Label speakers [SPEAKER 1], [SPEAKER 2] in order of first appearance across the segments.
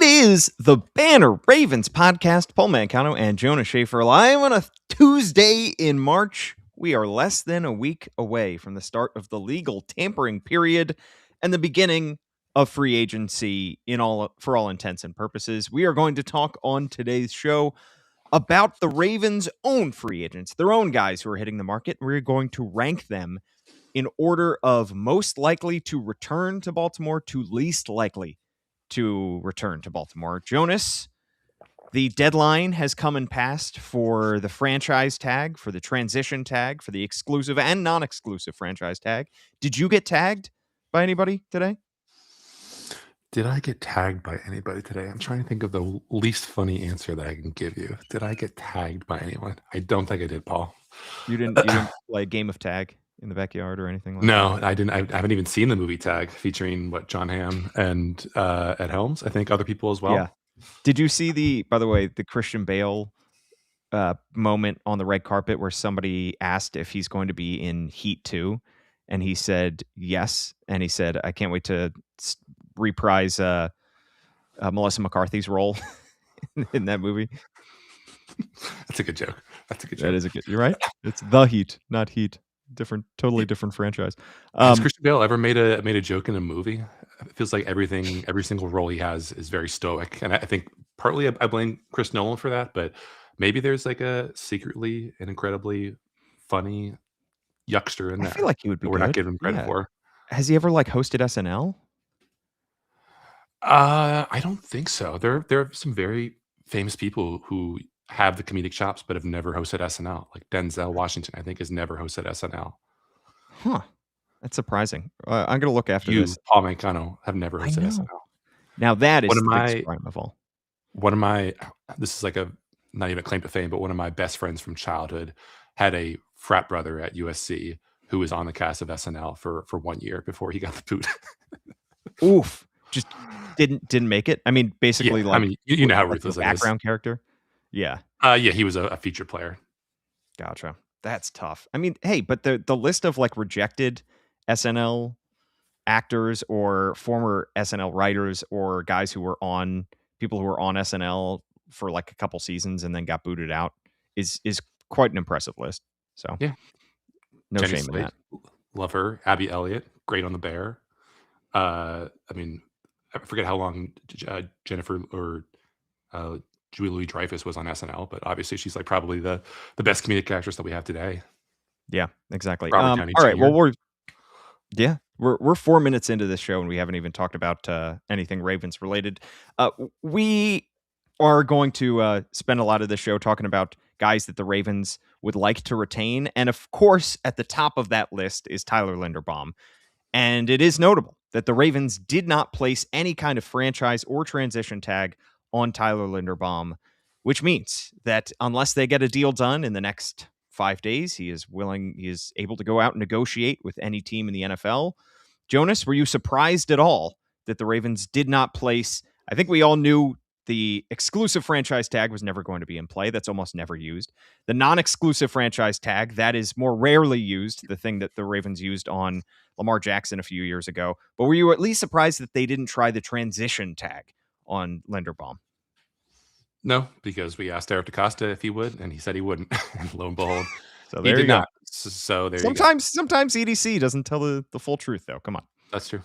[SPEAKER 1] It is the Banner Ravens podcast. Paul Mancano and Jonas Shaffer live on a Tuesday in March. We are less than a week away from the start of the legal tampering period and the beginning of free agency for all intents and purposes. We are going to talk on today's show about the Ravens' own free agents, their own guys who are hitting the market. We're going to rank them in order of most likely to return to Baltimore to least likely to return to Baltimore. Jonas, the deadline has come and passed for the franchise tag, for the transition tag, for the exclusive and non-exclusive franchise tag. Did you get tagged by anybody today?
[SPEAKER 2] Did I get tagged by anybody today? I'm trying to think of the least funny answer that I can give you. Did I get tagged by anyone? I don't think I did, Paul.
[SPEAKER 1] You didn't play a game of tag in the backyard or anything like that?
[SPEAKER 2] No, I didn't. I haven't even seen the movie Tag featuring John Hamm and Ed Helms. I think other people as well.
[SPEAKER 1] Yeah. Did you see by the way, the Christian Bale moment on the red carpet where somebody asked if he's going to be in Heat 2 and he said yes, and he said I can't wait to reprise Melissa McCarthy's role in that movie?
[SPEAKER 2] That's a good joke.
[SPEAKER 1] That is a good. You're right. It's The Heat, not Heat. Totally different franchise.
[SPEAKER 2] Has Christian Bale ever made a joke in a movie? It feels like every single role he has is very stoic, and I think partly I blame Chris Nolan for that, but maybe there's like a secretly an incredibly funny yuckster in there.
[SPEAKER 1] I feel like he would be.
[SPEAKER 2] We're not giving him credit for.
[SPEAKER 1] Has he ever hosted SNL?
[SPEAKER 2] I don't think so. There are some very famous people who have the comedic chops but have never hosted SNL. Like Denzel Washington, I think, has never hosted SNL.
[SPEAKER 1] Huh. That's surprising. I'm going to look after this.
[SPEAKER 2] Paul Mancano, have never hosted SNL.
[SPEAKER 1] Now that is the biggest crime of all.
[SPEAKER 2] This is not even a claim to fame, but one of my best friends from childhood had a frat brother at USC who was on the cast of SNL for 1 year before he got the boot.
[SPEAKER 1] Oof. Just didn't make it. I mean, basically,
[SPEAKER 2] you know how ruthless it is.
[SPEAKER 1] Background character. Yeah.
[SPEAKER 2] He was a feature player.
[SPEAKER 1] Gotcha. That's tough. I mean, hey, but the list of rejected SNL actors or former SNL writers or guys who were on SNL for a couple seasons and then got booted out is quite an impressive list. So
[SPEAKER 2] yeah,
[SPEAKER 1] no
[SPEAKER 2] Jenny
[SPEAKER 1] shame
[SPEAKER 2] Slate,
[SPEAKER 1] in that.
[SPEAKER 2] Love her. Abby Elliott, great on The Bear. I forget how long Jennifer or Julie Louis-Dreyfus was on SNL, but obviously she's probably the best comedic actress that we have today.
[SPEAKER 1] Yeah, exactly.
[SPEAKER 2] All
[SPEAKER 1] right. Well, we're 4 minutes into this show and we haven't even talked about anything Ravens related. We are going to spend a lot of the show talking about guys that the Ravens would like to retain, and of course, at the top of that list is Tyler Linderbaum. And it is notable that the Ravens did not place any kind of franchise or transition tag on Tyler Linderbaum, which means that unless they get a deal done in the next 5 days, he is able to go out and negotiate with any team in the NFL. Jonas, were you surprised at all that the Ravens did not place? I think we all knew the exclusive franchise tag was never going to be in play. That's almost never used. The non-exclusive franchise tag, that is more rarely used, the thing that the Ravens used on Lamar Jackson a few years ago. But were you at least surprised that they didn't try the transition tag on Linderbaum?
[SPEAKER 2] No, because we asked Eric DeCosta if he would, and he said he wouldn't. And lo and behold,
[SPEAKER 1] so there he did not.
[SPEAKER 2] So there
[SPEAKER 1] sometimes EDC doesn't tell the full truth, though. Come on.
[SPEAKER 2] That's true.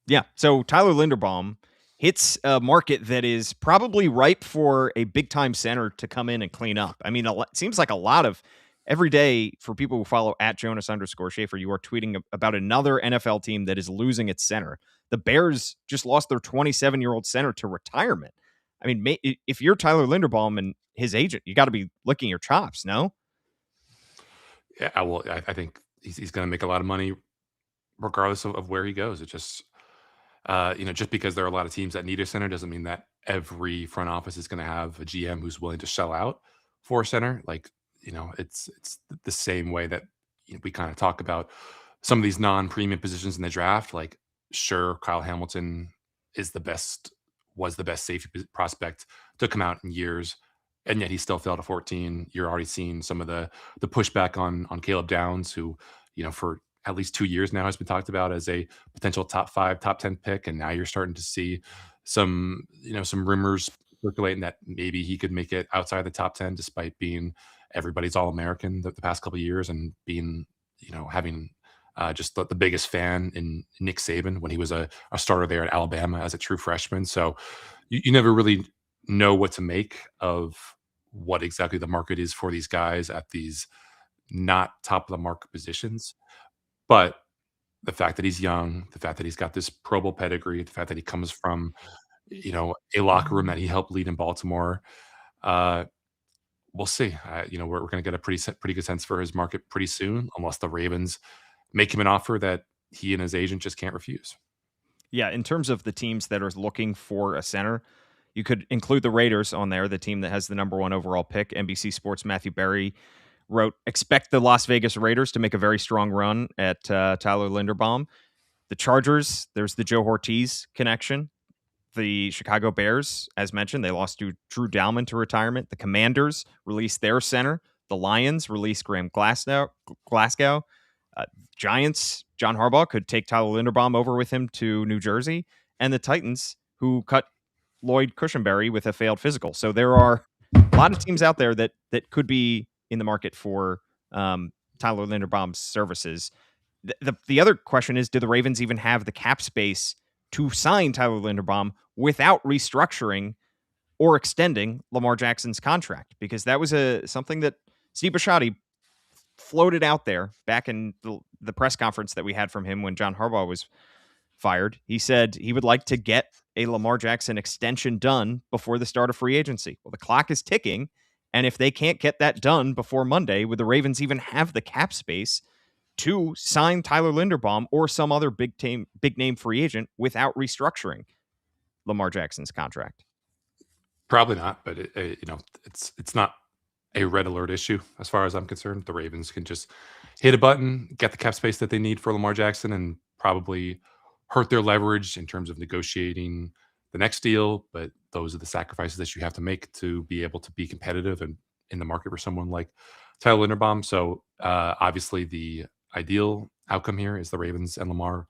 [SPEAKER 1] Yeah. So Tyler Linderbaum hits a market that is probably ripe for a big-time center to come in and clean up. I mean, it seems like a lot of every day for people who follow at Jonas_Shaffer, you are tweeting about another NFL team that is losing its center. The Bears just lost their 27-year-old center to retirement. I mean, if you're Tyler Linderbaum and his agent, you got to be licking your chops, no?
[SPEAKER 2] Yeah, well, I think he's going to make a lot of money regardless of where he goes. It just... just because there are a lot of teams that need a center doesn't mean that every front office is going to have a GM who's willing to shell out for a center. It's the same way that we kind of talk about some of these non-premium positions in the draft. Sure, Kyle Hamilton was the best safety prospect to come out in years, and yet he still fell to 14. You're already seeing some of the pushback on Caleb Downs, who, for at least 2 years now has been talked about as a potential top 5, top 10 pick, and now you're starting to see some rumors circulating that maybe he could make it outside the top 10 despite being everybody's All-American the past couple of years and being, having just the biggest fan in Nick Saban when he was a starter there at Alabama as a true freshman. So you never really know what to make of what exactly the market is for these guys at these not top of the market positions. But the fact that he's young, the fact that he's got this Pro Bowl pedigree, the fact that he comes from, a locker room that he helped lead in Baltimore, uh, we'll see. We're going to get a pretty good sense for his market pretty soon, unless the Ravens make him an offer that he and his agent just can't refuse.
[SPEAKER 1] Yeah, in terms of the teams that are looking for a center, you could include the Raiders on there, the team that has the number one overall pick. NBC Sports' Matthew Berry wrote, expect the Las Vegas Raiders to make a very strong run at Tyler Linderbaum. The Chargers, there's the Joe Ortiz connection. The Chicago Bears, as mentioned, they lost to Drew Dalman to retirement. The Commanders released their center. The Lions released Graham Glasgow. Giants, John Harbaugh could take Tyler Linderbaum over with him to New Jersey. And the Titans, who cut Lloyd Cushenberry with a failed physical. So there are a lot of teams out there that could be in the market for Tyler Linderbaum's services. The other question is, do the Ravens even have the cap space to sign Tyler Linderbaum without restructuring or extending Lamar Jackson's contract? Because that was something that Steve Bisciotti floated out there back in the press conference that we had from him when John Harbaugh was fired. He said he would like to get a Lamar Jackson extension done before the start of free agency. Well, the clock is ticking, and if they can't get that done before Monday, would the Ravens even have the cap space to sign Tyler Linderbaum or some other big name free agent without restructuring Lamar Jackson's contract?
[SPEAKER 2] Probably not, but it's not a red alert issue as far as I'm concerned. The Ravens can just hit a button, get the cap space that they need for Lamar Jackson, and probably hurt their leverage in terms of negotiating the next deal. But those are the sacrifices that you have to make to be able to be competitive and in the market for someone like Tyler Linderbaum. So obviously, the ideal outcome here is the Ravens and Lamar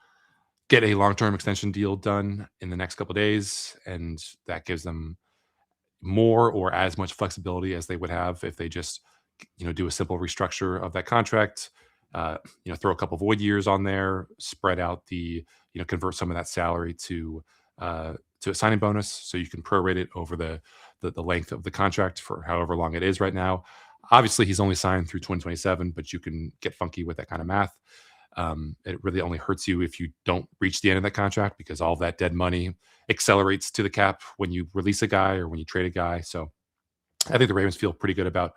[SPEAKER 2] get a long-term extension deal done in the next couple of days, and that gives them more or as much flexibility as they would have if they just do a simple restructure of that contract, throw a couple void years on there, spread out convert some of that salary to a signing bonus so you can prorate it over the length of the contract for however long it is right now. Obviously he's only signed through 2027, but you can get funky with that kind of math. It really only hurts you if you don't reach the end of that contract because all that dead money accelerates to the cap when you release a guy or when you trade a guy. So I think the Ravens feel pretty good about,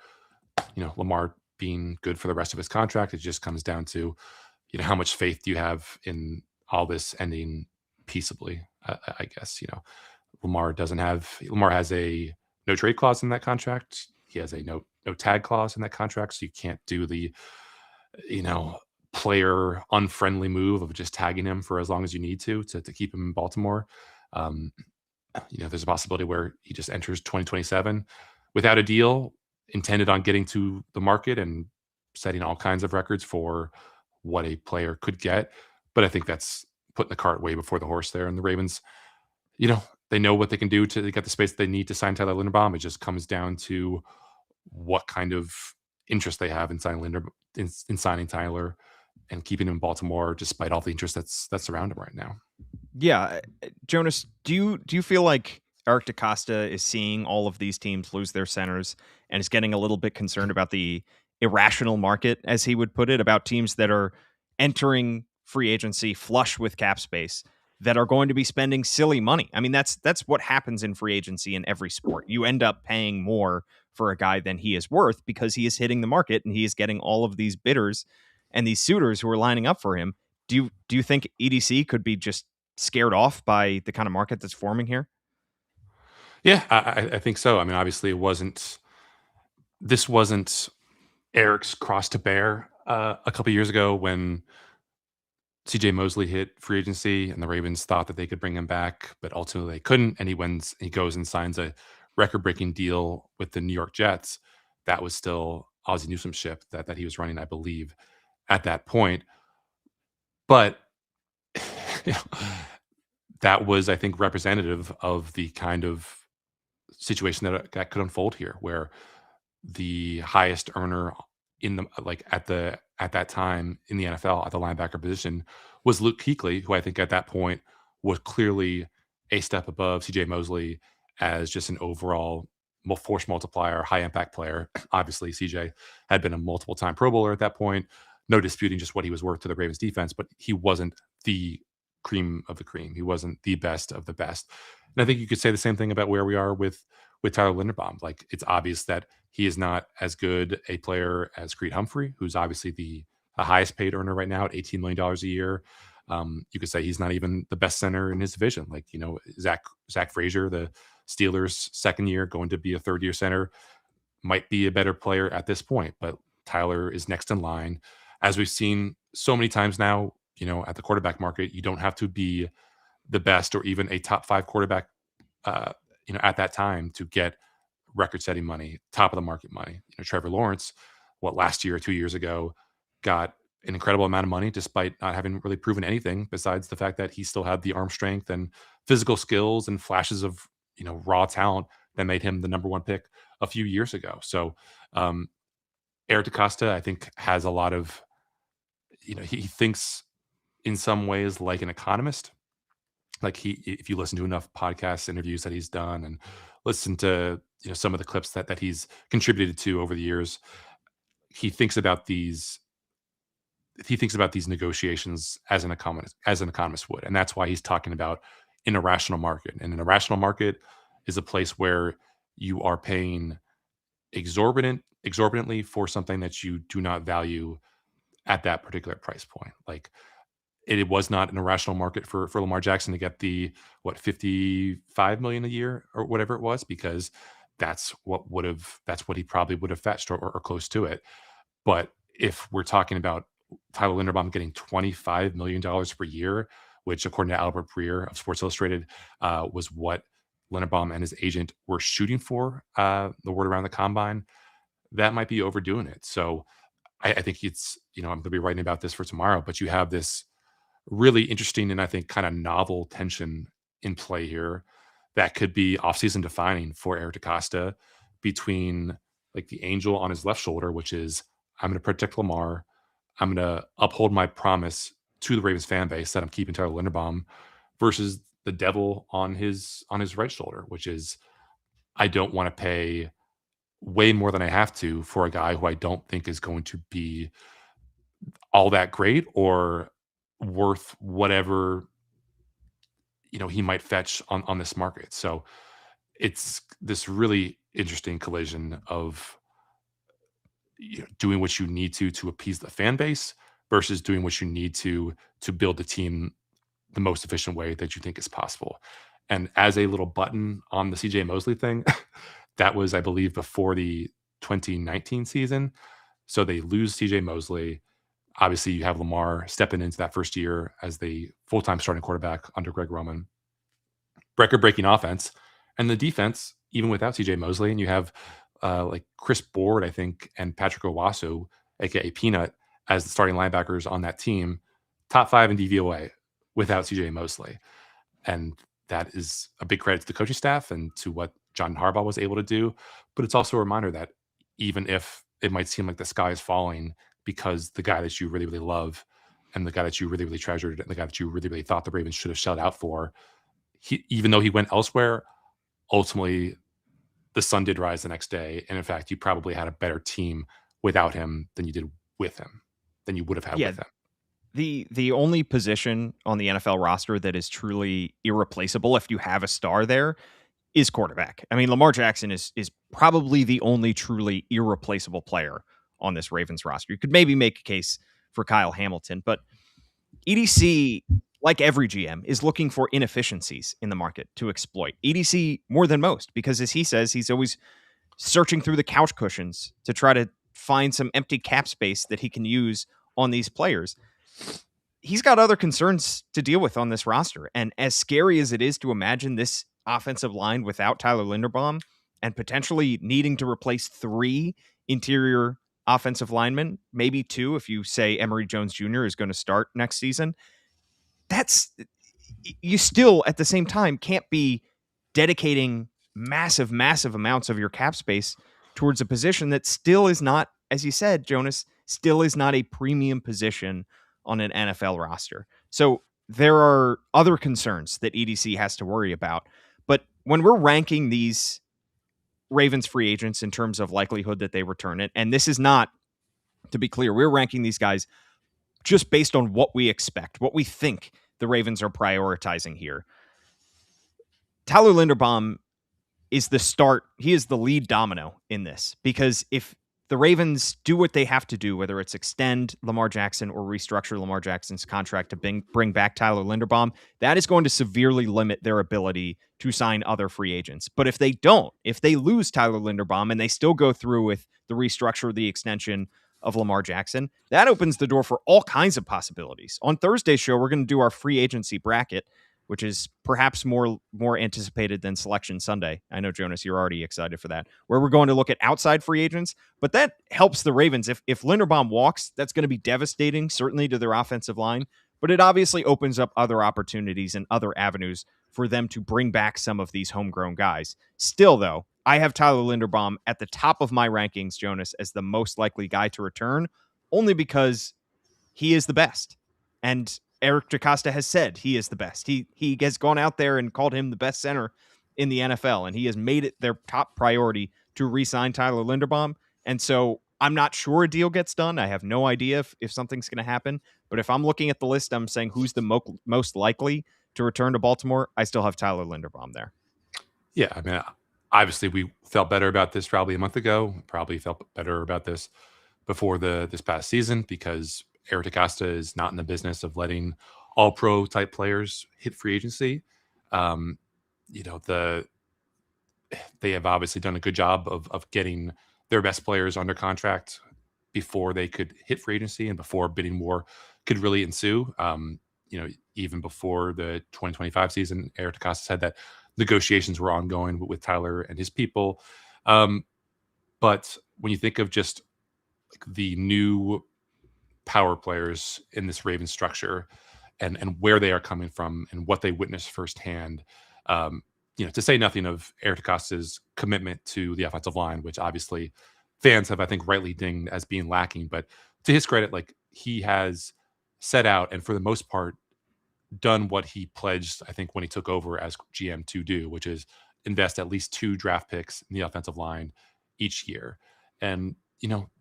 [SPEAKER 2] Lamar being good for the rest of his contract. It just comes down to, how much faith do you have in all this ending peaceably? I guess, Lamar has a no trade clause in that contract. He has a no tag clause in that contract. So you can't do the, player unfriendly move of just tagging him for as long as you need to keep him in Baltimore. Um, there's a possibility where he just enters 2027 without a deal, intended on getting to the market and setting all kinds of records for what a player could get. But I think that's putting the cart way before the horse there. And the Ravens, they know what they can do to get the space they need to sign Tyler Linderbaum. It just comes down to what kind of interest they have in signing Tyler and keeping him in Baltimore, despite all the interest that's around him right now.
[SPEAKER 1] Yeah, Jonas, do you feel like Eric DeCosta is seeing all of these teams lose their centers and is getting a little bit concerned about the irrational market, as he would put it, about teams that are entering free agency flush with cap space that are going to be spending silly money? I mean, that's what happens in free agency in every sport. You end up paying more for a guy than he is worth because he is hitting the market and he is getting all of these bidders and these suitors who are lining up for him. Do you think EDC could be just scared off by the kind of market that's forming here?
[SPEAKER 2] Yeah, I think so. I mean, obviously, this wasn't Eric's cross to bear a couple years ago when CJ Mosley hit free agency and the Ravens thought that they could bring him back, but ultimately they couldn't. And he goes and signs a record breaking deal with the New York Jets. That was still Ozzie Newsome ship that he was running, I believe, at that point. But you know, that was, I think, representative of the kind of situation that could unfold here, where the highest earner in the like at that time in the NFL at the linebacker position was Luke Kuechly, who I think at that point was clearly a step above CJ Mosley as just an overall force multiplier, high impact player. Obviously, CJ had been a multiple time Pro Bowler at that point. No disputing just what he was worth to the Ravens defense, but he wasn't the cream of the cream. He wasn't the best of the best. And I think you could say the same thing about where we are with Tyler Linderbaum. Like, it's obvious that he is not as good a player as Creed Humphrey, who's obviously the highest paid earner right now at $18 million a year. You could say he's not even the best center in his division. Like, Zach Frazier, the Steelers' second year, going to be a third year center, might be a better player at this point. But Tyler is next in line. As we've seen so many times now, at the quarterback market, you don't have to be the best or even a top five quarterback, at that time to get record-setting money, top of the market money. Trevor Lawrence, last year or 2 years ago, got an incredible amount of money despite not having really proven anything besides the fact that he still had the arm strength and physical skills and flashes of, raw talent that made him the number one pick a few years ago. So, um, Eric DeCosta, I think, has a lot of, he thinks in some ways like an economist. Like, if you listen to enough podcast interviews that he's done and listen to some of the clips that he's contributed to over the years, he thinks about these negotiations as an economist would, and that's why he's talking about an irrational market. And an irrational market is a place where you are paying exorbitantly for something that you do not value at that particular price point. Like, it was not an irrational market for Lamar Jackson to get the 55 million a year or whatever it was, because that's what he probably would have fetched or close to it. But if we're talking about Tyler Linderbaum getting $25 million per year, which according to Albert Breer of Sports Illustrated was what Linderbaum and his agent were shooting for, the word around the combine, that might be overdoing it. So I think it's, I'm going to be writing about this for tomorrow, but you have this really interesting and I think kind of novel tension in play here that could be offseason defining for Eric DeCosta, between like the angel on his left shoulder, which is, I'm going to protect Lamar, I'm going to uphold my promise to the Ravens fan base that I'm keeping Tyler Linderbaum, versus the devil on his right shoulder, which is, I don't want to pay way more than I have to for a guy who I don't think is going to be all that great or worth whatever he might fetch on this market. So it's this really interesting collision of doing what you need to appease the fan base versus doing what you need to build the team the most efficient way that you think is possible. And as a little button on the CJ Mosley thing, that was, I believe, before the 2019 season. So they lose CJ Mosley. Obviously, you have Lamar stepping into that first year as the full-time starting quarterback under Greg Roman. Record-breaking offense. And the defense, even without CJ Mosley, and you have like Chris Board, I think, and Patrick Owasu, aka Peanut, as the starting linebackers on that team, top 5 in DVOA without CJ Mosley. And that is a big credit to the coaching staff and to what John Harbaugh was able to do. But it's also a reminder that even if it might seem like the sky is falling because the guy that you really, really love and the guy that you really, really treasured and the guy that you really, really thought the Ravens should have shelled out for, even though he went elsewhere, ultimately the sun did rise the next day. And in fact, you probably had a better team without him than you did with him, than you would have had
[SPEAKER 1] Yeah,
[SPEAKER 2] with him.
[SPEAKER 1] the only position on the NFL roster that is truly irreplaceable if you have a star there is quarterback. I mean, Lamar Jackson is probably the only truly irreplaceable player on this Ravens roster. You could maybe make a case for Kyle Hamilton, but EDC, like every GM, is looking for inefficiencies in the market to exploit. EDC more than most, because as he says, he's always searching through the couch cushions to try to find some empty cap space that he can use on these players. He's got other concerns to deal with on this roster. And as scary as it is to imagine this offensive line without Tyler Linderbaum and potentially needing to replace 3 interior offensive linemen, maybe 2 if you say Emory Jones Jr. is going to start next season. That's you still at the same time can't be dedicating massive amounts of your cap space towards a position that still is not, as you said, Jonas, still is not a premium position on an NFL roster. So there are other concerns that EDC has to worry about. But when we're ranking these Ravens free agents in terms of likelihood that they return it, and this is not, to be clear, we're ranking these guys just based on what we expect, what we think the Ravens are prioritizing here. Tyler Linderbaum is the start. He is the lead domino in this, because if the Ravens do what they have to do, whether it's extend Lamar Jackson or restructure Lamar Jackson's contract to bring back Tyler Linderbaum, that is going to severely limit their ability to sign other free agents. But if they don't, if they lose Tyler Linderbaum and they still go through with the restructure or the extension of Lamar Jackson, that opens the door for all kinds of possibilities. On Thursday's show, we're going to do our free agency bracket, which is perhaps more anticipated than Selection Sunday. I know, Jonas, you're already excited for that, where we're going to look at outside free agents, but that helps the Ravens. If Linderbaum walks, that's going to be devastating, certainly to their offensive line, but it obviously opens up other opportunities and other avenues for them to bring back some of these homegrown guys. Still, though, I have Tyler Linderbaum at the top of my rankings, Jonas, as the most likely guy to return, only because he is the best. And Eric DeCosta has said he is the best. He has gone out there and called him the best center in the NFL, and he has made it their top priority to re-sign Tyler Linderbaum. And so I'm not sure a deal gets done. I have no idea if something's going to happen. But if I'm looking at the list, I'm saying who's the most likely to return to Baltimore, I still have Tyler Linderbaum there.
[SPEAKER 2] Yeah, I mean, obviously, we felt better about this probably a month ago. Probably felt better about this before this past season, because Eric DeCosta is not in the business of letting all pro type players hit free agency. Um, you know, they have obviously done a good job of getting their best players under contract before they could hit free agency and before bidding war could really ensue. Even before the 2025 season, Eric DeCosta said that negotiations were ongoing with Tyler and his people. Um, but when you think of just like the new power players in this Raven structure, and where they are coming from and what they witnessed firsthand, um, to say nothing of Eric DeCosta's commitment to the offensive line, which obviously fans have, I think, rightly dinged as being lacking. But to his credit, like, he has set out and for the most part done what he pledged, I think, when he took over as GM to do, which is invest at least 2 draft picks in the offensive line each year. And,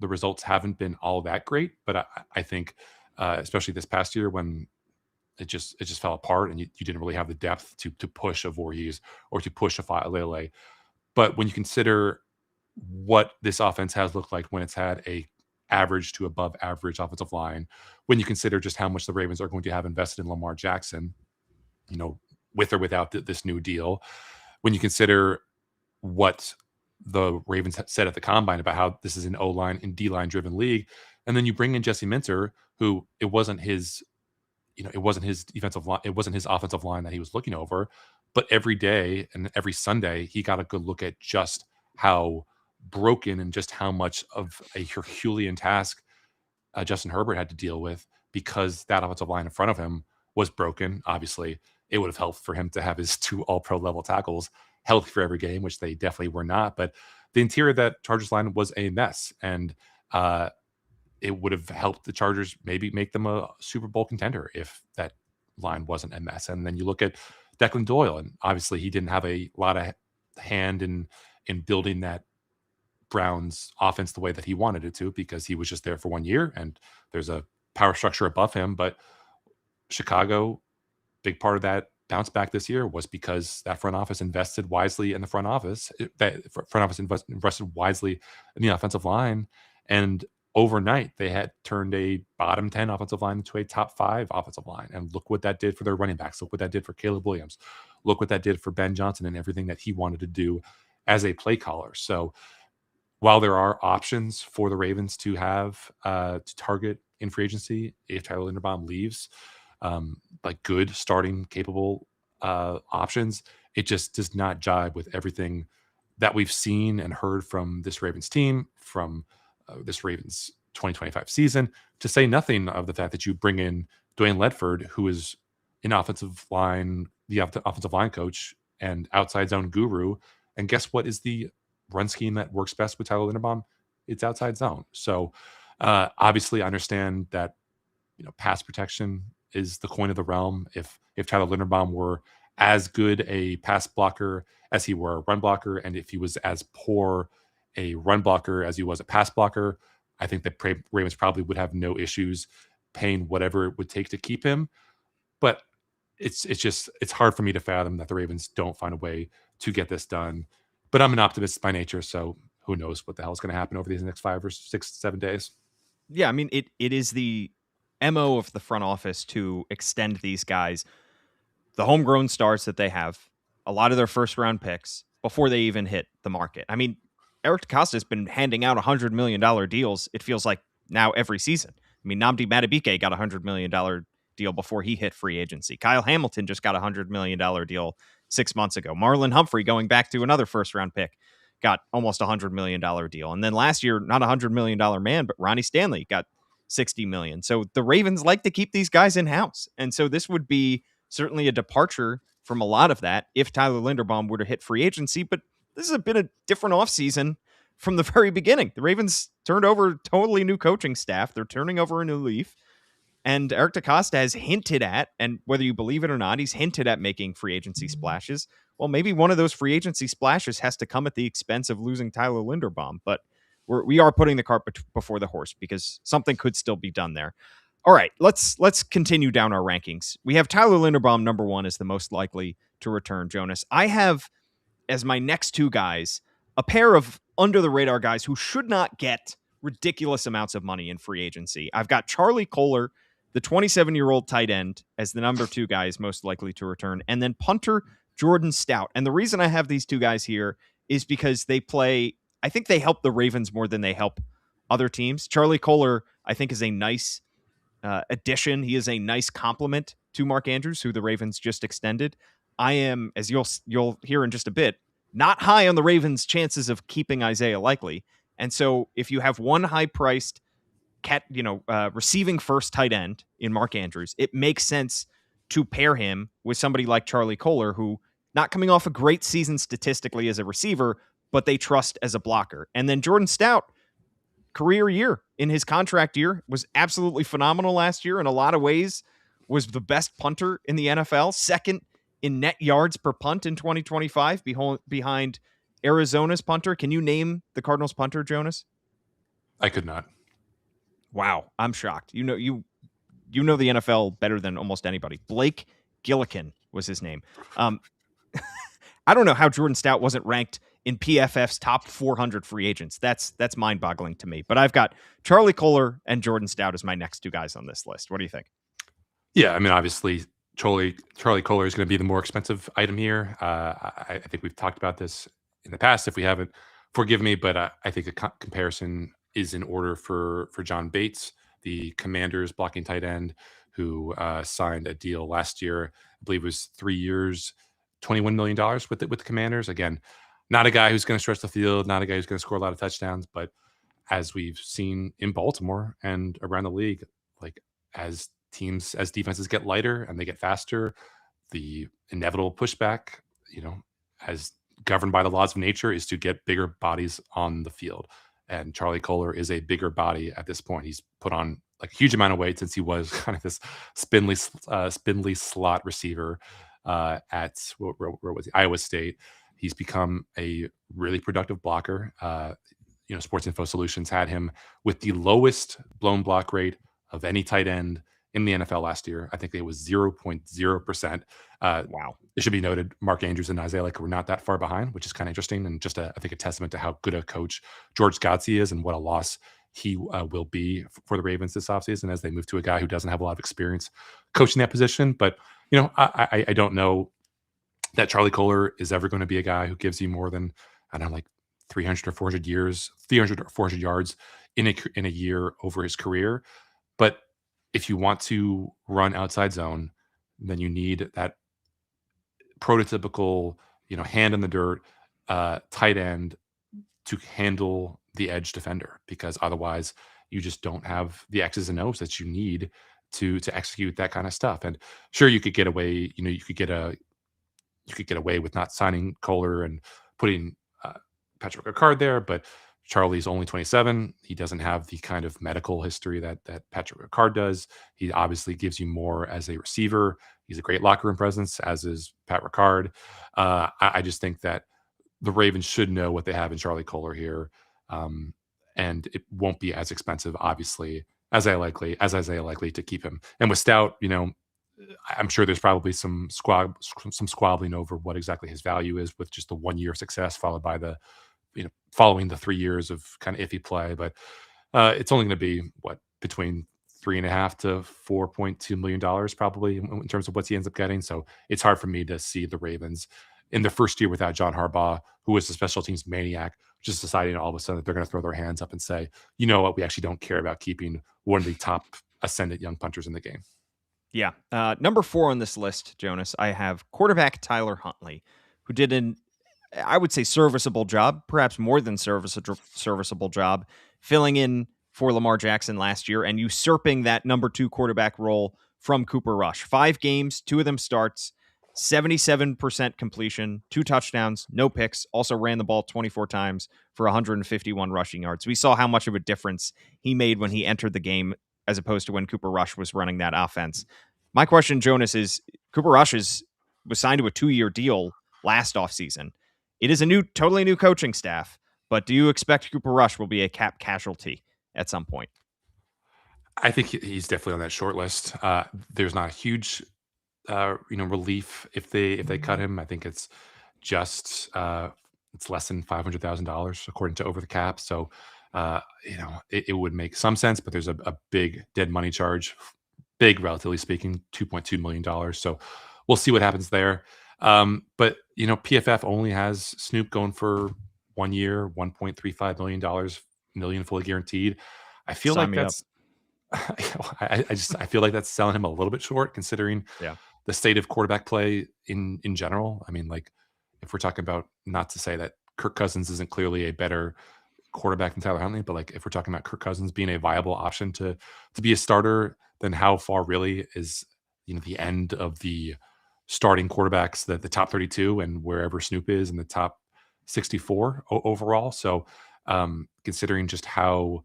[SPEAKER 2] the results haven't been all that great, but I think, especially this past year when it just fell apart and you didn't really have the depth to push a Voorhees or to push a Lele. But when you consider what this offense has looked like when it's had a average to above average offensive line, when you consider just how much the Ravens are going to have invested in Lamar Jackson, with or without this new deal, when you consider what the Ravens said at the combine about how this is an O-line and D-line driven league, and then you bring in Jesse Minter, who it wasn't his defensive line, it wasn't his offensive line that he was looking over, but every day and every Sunday he got a good look at just how broken and just how much of a Herculean task Justin Herbert had to deal with, because that offensive line in front of him was broken. Obviously, it would have helped for him to have his 2 all-pro level tackles healthy for every game, which they definitely were not. But the interior of that Chargers line was a mess, and it would have helped the Chargers maybe make them a Super Bowl contender if that line wasn't a mess. And then you look at Declan Doyle, and obviously he didn't have a lot of hand in building that Browns offense the way that he wanted it to, because he was just there for 1 year and there's a power structure above him. But Chicago, big part of that bounce back this year was because that front office invested wisely in the front office. That front office invested wisely in the offensive line, and overnight they had turned a bottom 10 offensive line into a top 5 offensive line. And look what that did for their running backs. Look what that did for Caleb Williams. Look what that did for Ben Johnson and everything that he wanted to do as a play caller. So while there are options for the Ravens to have to target in free agency if Tyler Linderbaum leaves, like good starting capable options, it just does not jive with everything that we've seen and heard from this Ravens team, from this Ravens 2025 season, to say nothing of the fact that you bring in Dwayne Ledford, who is an offensive line coach and outside zone guru. And guess what is the run scheme that works best with Tyler Linderbaum? It's outside zone. So obviously, I understand that pass protection is the coin of the realm. If Tyler Linderbaum were as good a pass blocker as he were a run blocker, and if he was as poor a run blocker as he was a pass blocker, I think that Ravens probably would have no issues paying whatever it would take to keep him. But it's hard for me to fathom that the Ravens don't find a way to get this done. But I'm an optimist by nature, so who knows what the hell is going to happen over these next 5 or 6, 7 days.
[SPEAKER 1] Yeah, I mean it is the MO of the front office to extend these guys, the homegrown stars that they have, a lot of their first round picks before they even hit the market. I mean, Eric DeCosta has been handing out $100 million deals, it feels like now every season. I mean, Nnamdi Madubuike got a $100 million deal before he hit free agency. Kyle Hamilton just got a $100 million deal 6 months ago. Marlon Humphrey, going back to another first round pick, got almost a $100 million deal. And then last year, not a $100 million man, but Ronnie Stanley got $60 million. So the Ravens like to keep these guys in house. And so this would be certainly a departure from a lot of that if Tyler Linderbaum were to hit free agency. But this has been a different offseason from the very beginning. The Ravens turned over a totally new coaching staff. They're turning over a new leaf. And Eric DeCosta has hinted at, and whether you believe it or not, he's hinted at making free agency splashes. Well, maybe one of those free agency splashes has to come at the expense of losing Tyler Linderbaum. But we are putting the cart before the horse because something could still be done there. All right, let's continue down our rankings. We have Tyler Linderbaum number 1 as the most likely to return, Jonas. I have as my next 2 guys a pair of under the radar guys who should not get ridiculous amounts of money in free agency. I've got Charlie Kolar, the 27-year-old tight end, as the number 2 guy is most likely to return, and then punter Jordan Stout. And the reason I have these 2 guys here is because I think they help the Ravens more than they help other teams. Charlie Kolar, I think, is a nice addition. He is a nice complement to Mark Andrews, who the Ravens just extended. I am, as you'll hear in just a bit, not high on the Ravens' chances of keeping Isaiah Likely. And so if you have one high-priced receiving first tight end in Mark Andrews, it makes sense to pair him with somebody like Charlie Kolar, who not coming off a great season statistically as a receiver, but they trust as a blocker. And then Jordan Stout, career year in his contract year, was absolutely phenomenal last year. In a lot of ways was the best punter in the NFL, second in net yards per punt in 2025 behind Arizona's punter. Can you name the Cardinals punter, Jonas?
[SPEAKER 2] I could not.
[SPEAKER 1] Wow, I'm shocked. You know the NFL better than almost anybody. Blake Gillikin was his name. I don't know how Jordan Stout wasn't ranked in PFF's top 400 free agents. That's mind-boggling to me. But I've got Charlie Kolar and Jordan Stout as my next 2 guys on this list. What do you think?
[SPEAKER 2] Yeah, I mean, obviously, Charlie Kolar is going to be the more expensive item here. I think we've talked about this in the past. If we haven't, forgive me, but I think a comparison is in order for John Bates, the Commanders blocking tight end, who signed a deal last year. I believe it was 3 years, $21 million with the Commanders. Again, not a guy who's going to stretch the field, not a guy who's going to score a lot of touchdowns, but as we've seen in Baltimore and around the league, like as defenses get lighter and they get faster, the inevitable pushback, as governed by the laws of nature, is to get bigger bodies on the field. And Charlie Kolar is a bigger body at this point. He's put on like a huge amount of weight since he was kind of this spindly slot receiver at where was he? Iowa State. He's become a really productive blocker. Sports Info Solutions had him with the lowest blown block rate of any tight end in the NFL last year. I think it was 0.0%.
[SPEAKER 1] Wow.
[SPEAKER 2] It should be noted, Mark Andrews and Isaiah Likely were not that far behind, which is kind of interesting, and just I think a testament to how good a coach George Godsey is and what a loss he will be for the Ravens this offseason as they move to a guy who doesn't have a lot of experience coaching that position. But, I don't know that Charlie Kolar is ever going to be a guy who gives you more than, I don't know, like 300 or 400 yards in a year over his career. But if you want to run outside zone, then you need that prototypical, hand in the dirt tight end to handle the edge defender, because otherwise you just don't have the X's and O's that you need to execute that kind of stuff. And sure, you could get away, you could get away with not signing Kohler and putting Patrick Ricard there, but Charlie's only 27. He doesn't have the kind of medical history that Patrick Ricard does. He obviously gives you more as a receiver. He's a great locker room presence, as is Pat Ricard. I just think that the Ravens should know what they have in Charlie Kohler here, um, and it won't be as expensive, obviously, as Isaiah likely to keep him. And with Stout, I'm sure there's probably some squabbling over what exactly his value is, with just the 1 year of success followed by following the 3 years of kind of iffy play. But it's only going to be between 3.5 to $4.2 million probably in terms of what he ends up getting. So it's hard for me to see the Ravens in the first year without John Harbaugh, who is a special teams maniac, just deciding all of a sudden that they're going to throw their hands up and say, you know what, we actually don't care about keeping one of the top ascendant young punters in the game.
[SPEAKER 1] Yeah. Number 4 on this list, Jonas, I have quarterback Tyler Huntley, who did I would say, serviceable job, perhaps more than serviceable job, filling in for Lamar Jackson last year and usurping that number 2 quarterback role from Cooper Rush. 5 games, 2 of them starts, 77% completion, 2 touchdowns, no picks, also ran the ball 24 times for 151 rushing yards. We saw how much of a difference he made when he entered the game as opposed to when Cooper Rush was running that offense. My question, Jonas, is Cooper Rush was signed to a 2-year deal last offseason. It is a totally new coaching staff, but do you expect Cooper Rush will be a cap casualty at some point?
[SPEAKER 2] I think he's definitely on that short list. There's not a huge, relief if they cut him. I think it's just it's less than $500,000 according to Over the Cap. So, it would make some sense, but there's a big dead money charge, big relatively speaking, $2.2 million. So we'll see what happens there. But PFF only has Snoop going for 1 year, $1.35 million fully guaranteed. I feel
[SPEAKER 1] Sign
[SPEAKER 2] like
[SPEAKER 1] me up.
[SPEAKER 2] that's I feel like that's selling him a little bit short, considering
[SPEAKER 1] Yeah.
[SPEAKER 2] the state of quarterback play in general. I mean, like, if we're talking about, not to say that Kirk Cousins isn't clearly a better quarterback than Tyler Huntley, but like if we're talking about Kirk Cousins being a viable option to be a starter, then how far really is the end of the starting quarterbacks, the top 32, and wherever Snoop is in the top 64 overall. So considering just how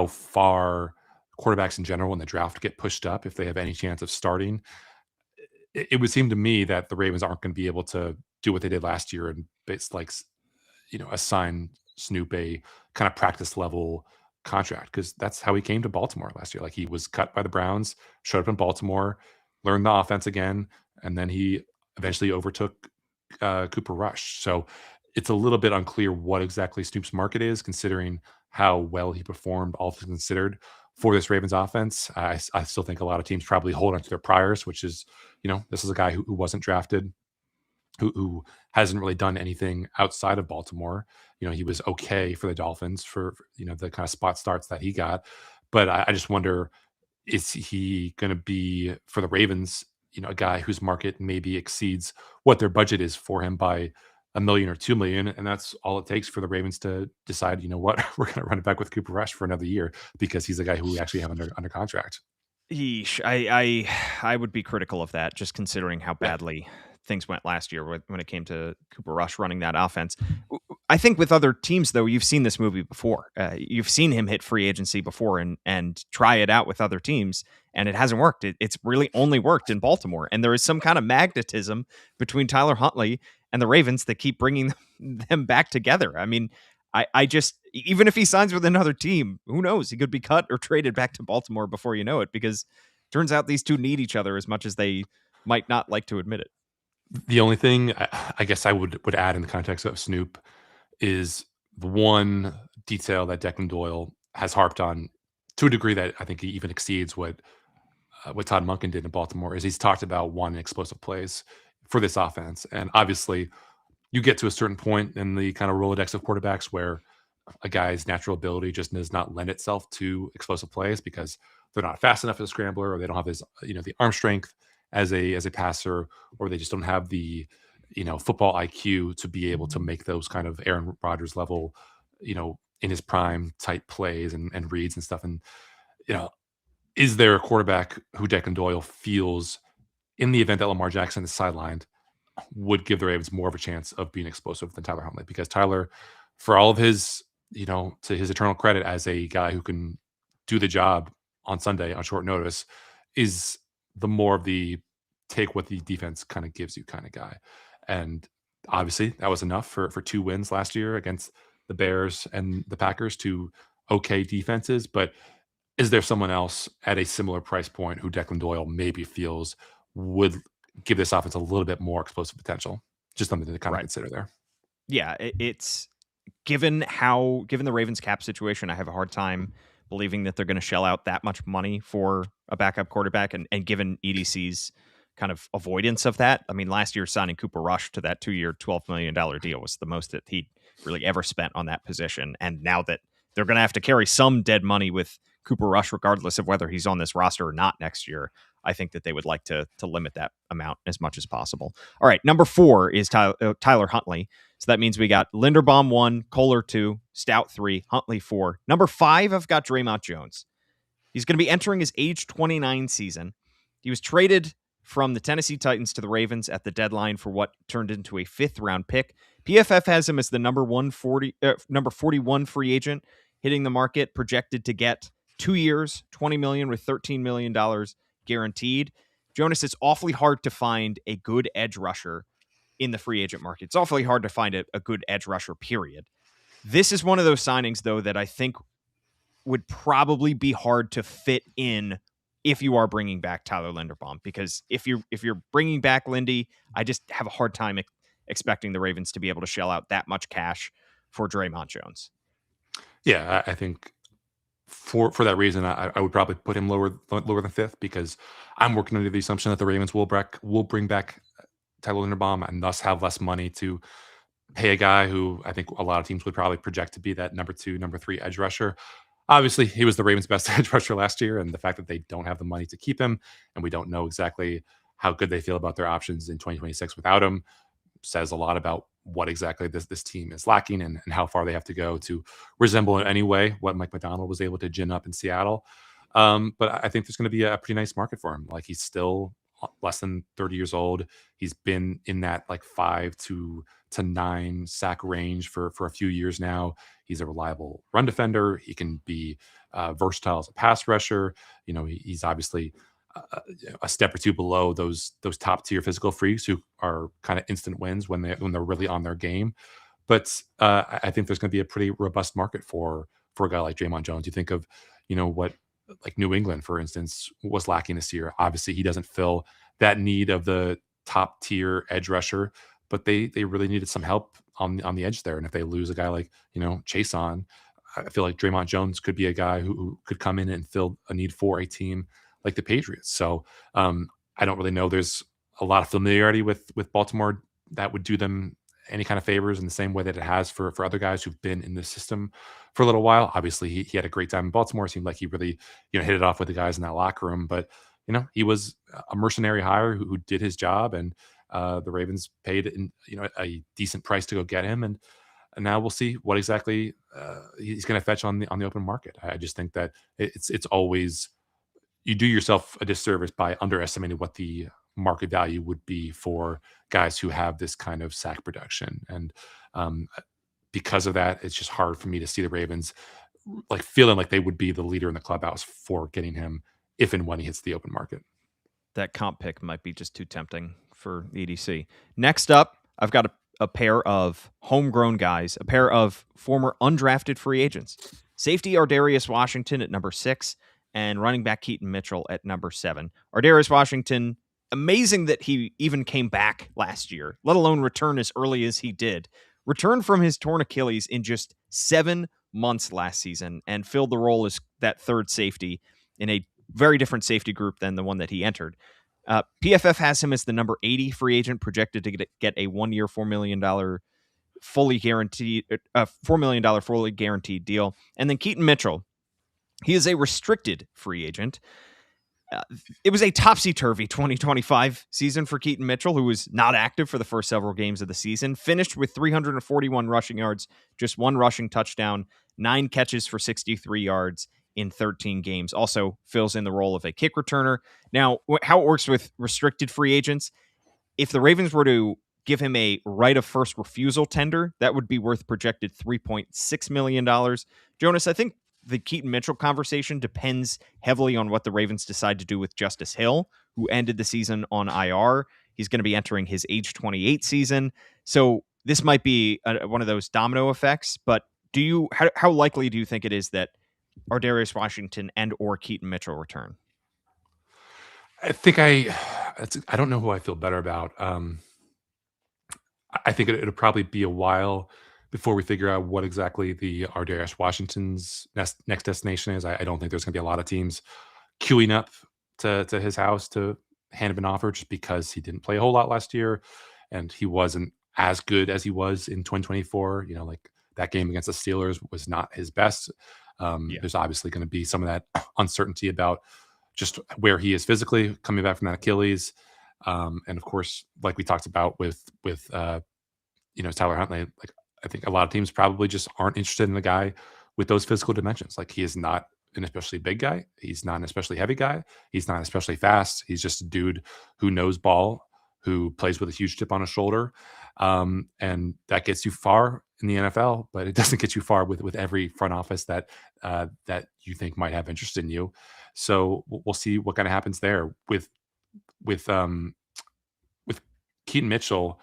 [SPEAKER 2] far quarterbacks in general in the draft get pushed up if they have any chance of starting, it would seem to me that the Ravens aren't going to be able to do what they did last year and assign Snoop a kind of practice level contract, because that's how he came to Baltimore last year. Like, he was cut by the Browns, showed up in Baltimore, learned the offense again, and then he eventually overtook Cooper Rush. So it's a little bit unclear what exactly Snoop's market is, considering how well he performed, all things considered, for this Ravens offense. I still think a lot of teams probably hold on to their priors, which is, this is a guy who wasn't drafted, who hasn't really done anything outside of Baltimore. He was okay for the Dolphins for the kind of spot starts that he got. But I just wonder, is he going to be, for the Ravens, a guy whose market maybe exceeds what their budget is for him by $1 million or $2 million, and that's all it takes for the Ravens to decide, what, we're going to run it back with Cooper Rush for another year because he's a guy who we actually have under contract.
[SPEAKER 1] Yeesh. I would be critical of that, just considering how
[SPEAKER 2] Yeah.
[SPEAKER 1] badly things went last year when it came to Cooper Rush running that offense. I think with other teams, though, you've seen this movie before. You've seen him hit free agency before and try it out with other teams, and it hasn't worked. It's really only worked in Baltimore, and there is some kind of magnetism between Tyler Huntley and the Ravens that keep bringing them back together. I mean, I just, even if he signs with another team, who knows? He could be cut or traded back to Baltimore before you know it, because turns out these two need each other as much as they might not like to admit it.
[SPEAKER 2] The only thing I guess I would add in the context of Snoop is the one detail that Declan Doyle has harped on, to a degree that I think he even exceeds what Todd Monken did in Baltimore, is he's talked about one explosive plays for this offense. And obviously, you get to a certain point in the kind of Rolodex of quarterbacks where a guy's natural ability just does not lend itself to explosive plays because they're not fast enough as a scrambler, or they don't have this, the arm strength as a passer, or they just don't have the football IQ to be able to make those kind of Aaron Rodgers level in his prime type plays and reads and stuff. And, you know, is there a quarterback who Declan Doyle feels in the event that Lamar Jackson is sidelined would give the Ravens more of a chance of being explosive than Tyler Huntley? Because Tyler, for all of his, to his eternal credit as a guy who can do the job on Sunday on short notice, is the more of the take what the defense kind of gives you kind of guy. And obviously that was enough for 2 wins last year against the Bears and the Packers, two okay defenses. But is there someone else at a similar price point who Declan Doyle maybe feels would give this offense a little bit more explosive potential? Just something to kind of
[SPEAKER 1] Right.
[SPEAKER 2] consider there.
[SPEAKER 1] Yeah, it's given the Ravens cap situation, I have a hard time believing that they're going to shell out that much money for a backup quarterback, and given EDC's kind of avoidance of that. I mean, last year signing Cooper Rush to that 2-year, $12 million deal was the most that he really ever spent on that position. And now that they're going to have to carry some dead money with Cooper Rush, regardless of whether he's on this roster or not next year, I think that they would like to limit that amount as much as possible. All right, number 4 is Tyler Huntley. So that means we got Linderbaum 1, Kohler 2, Stout 3, Huntley 4. Number 5, I've got Dre'Mont Jones. He's going to be entering his age 29 season. He was traded from the Tennessee Titans to the Ravens at the deadline for what turned into a 5th-round pick. PFF has him as the number 41 free agent hitting the market, projected to get 2 years, $20 million with $13 million guaranteed. Jonas, it's awfully hard to find a good edge rusher in the free agent market. It's awfully hard to find a good edge rusher, period. This is one of those signings, though, that I think would probably be hard to fit in if you are bringing back Tyler Linderbaum, because if you're bringing back Lindy, I just have a hard time expecting the Ravens to be able to shell out that much cash for Dre'Mont Jones.
[SPEAKER 2] Yeah, I think for that reason, I would probably put him lower than 5th, because I'm working under the assumption that the Ravens will bring back Tyler Linderbaum and thus have less money to pay a guy who I think a lot of teams would probably project to be that number 2, number 3 edge rusher. Obviously, he was the Ravens' best edge rusher last year, and the fact that they don't have the money to keep him, and we don't know exactly how good they feel about their options in 2026 without him, says a lot about what exactly this team is lacking, and how far they have to go to resemble in any way what Mike Macdonald was able to gin up in Seattle. But I think there's going to be a pretty nice market for him. Like, he's still less than 30 years old. He's been in that like 5 to 9 sack range for a few years now. He's a reliable run defender. He can be versatile as a pass rusher. He's obviously a step or two below those top tier physical freaks who are kind of instant wins when they're really on their game. But I think there's going to be a pretty robust market for a guy like Dre'Mont Jones. You think of what, like New England, for instance, was lacking this year. Obviously, he doesn't fill that need of the top tier edge rusher, but they really needed some help on the edge there. And if they lose a guy like Chase on, I feel like Dre'Mont Jones could be a guy who could come in and fill a need for a team like the Patriots. So I don't really know. There's a lot of familiarity with Baltimore that would do them any kind of favors in the same way that it has for other guys who've been in the system for a little while. Obviously, he had a great time in Baltimore. It seemed like he really hit it off with the guys in that locker room. But he was a mercenary hire who did his job, and the Ravens paid a decent price to go get him. And now we'll see what exactly he's going to fetch on the open market. I just think that it's always, you do yourself a disservice by underestimating what the market value would be for guys who have this kind of sack production. And because of that, it's just hard for me to see the Ravens like feeling like they would be the leader in the clubhouse for getting him if and when he hits the open market.
[SPEAKER 1] That comp pick might be just too tempting for EDC. Next up, I've got a pair of homegrown guys, a pair of former undrafted free agents. Safety Ardarius Washington at number 6, and running back Keaton Mitchell at number 7. Ardarius Washington, amazing that he even came back last year, let alone return as early as he did. Returned from his torn Achilles in just 7 months last season and filled the role as that third safety in a very different safety group than the one that he entered. PFF has him as the number 80 free agent, projected to get a 1-year, $4 million fully guaranteed fully guaranteed deal. And then Keaton Mitchell, he is a restricted free agent. Uh, it was a topsy-turvy 2025 season for Keaton Mitchell, who was not active for the first several games of the season. Finished with 341 rushing yards, just one rushing touchdown, 9 catches for 63 yards in 13 games. Also fills in the role of a kick returner. Now, how it works with restricted free agents, if the Ravens were to give him a right of first refusal tender, that would be worth projected $3.6 million. Jonas, I think the Keaton Mitchell conversation depends heavily on what the Ravens decide to do with Justice Hill, who ended the season on IR. He's going to be entering his age 28 season. So this might be one of those domino effects, but how likely do you think it is that Ardarius Washington and or Keaton Mitchell return?
[SPEAKER 2] I think I don't know who I feel better about. I think it'll probably be a while before we figure out what exactly the Ardarius Washington's next destination is. I don't think there's going to be a lot of teams queuing up to his house to hand him an offer just because he didn't play a whole lot last year and he wasn't as good as he was in 2024. You know, like that game against the Steelers was not his best.
[SPEAKER 1] Yeah.
[SPEAKER 2] There's obviously going to be some of that uncertainty about just where he is physically coming back from that Achilles. And of course, like we talked about with Tyler Huntley, like I think a lot of teams probably just aren't interested in the guy with those physical dimensions. Like he is not an especially big guy. He's not an especially heavy guy. He's not especially fast. He's just a dude who knows ball, who plays with a huge chip on his shoulder. And that gets you far in the NFL, but it doesn't get you far with every front office that you think might have interest in you. So we'll see what kind of happens there with um with Keaton Mitchell.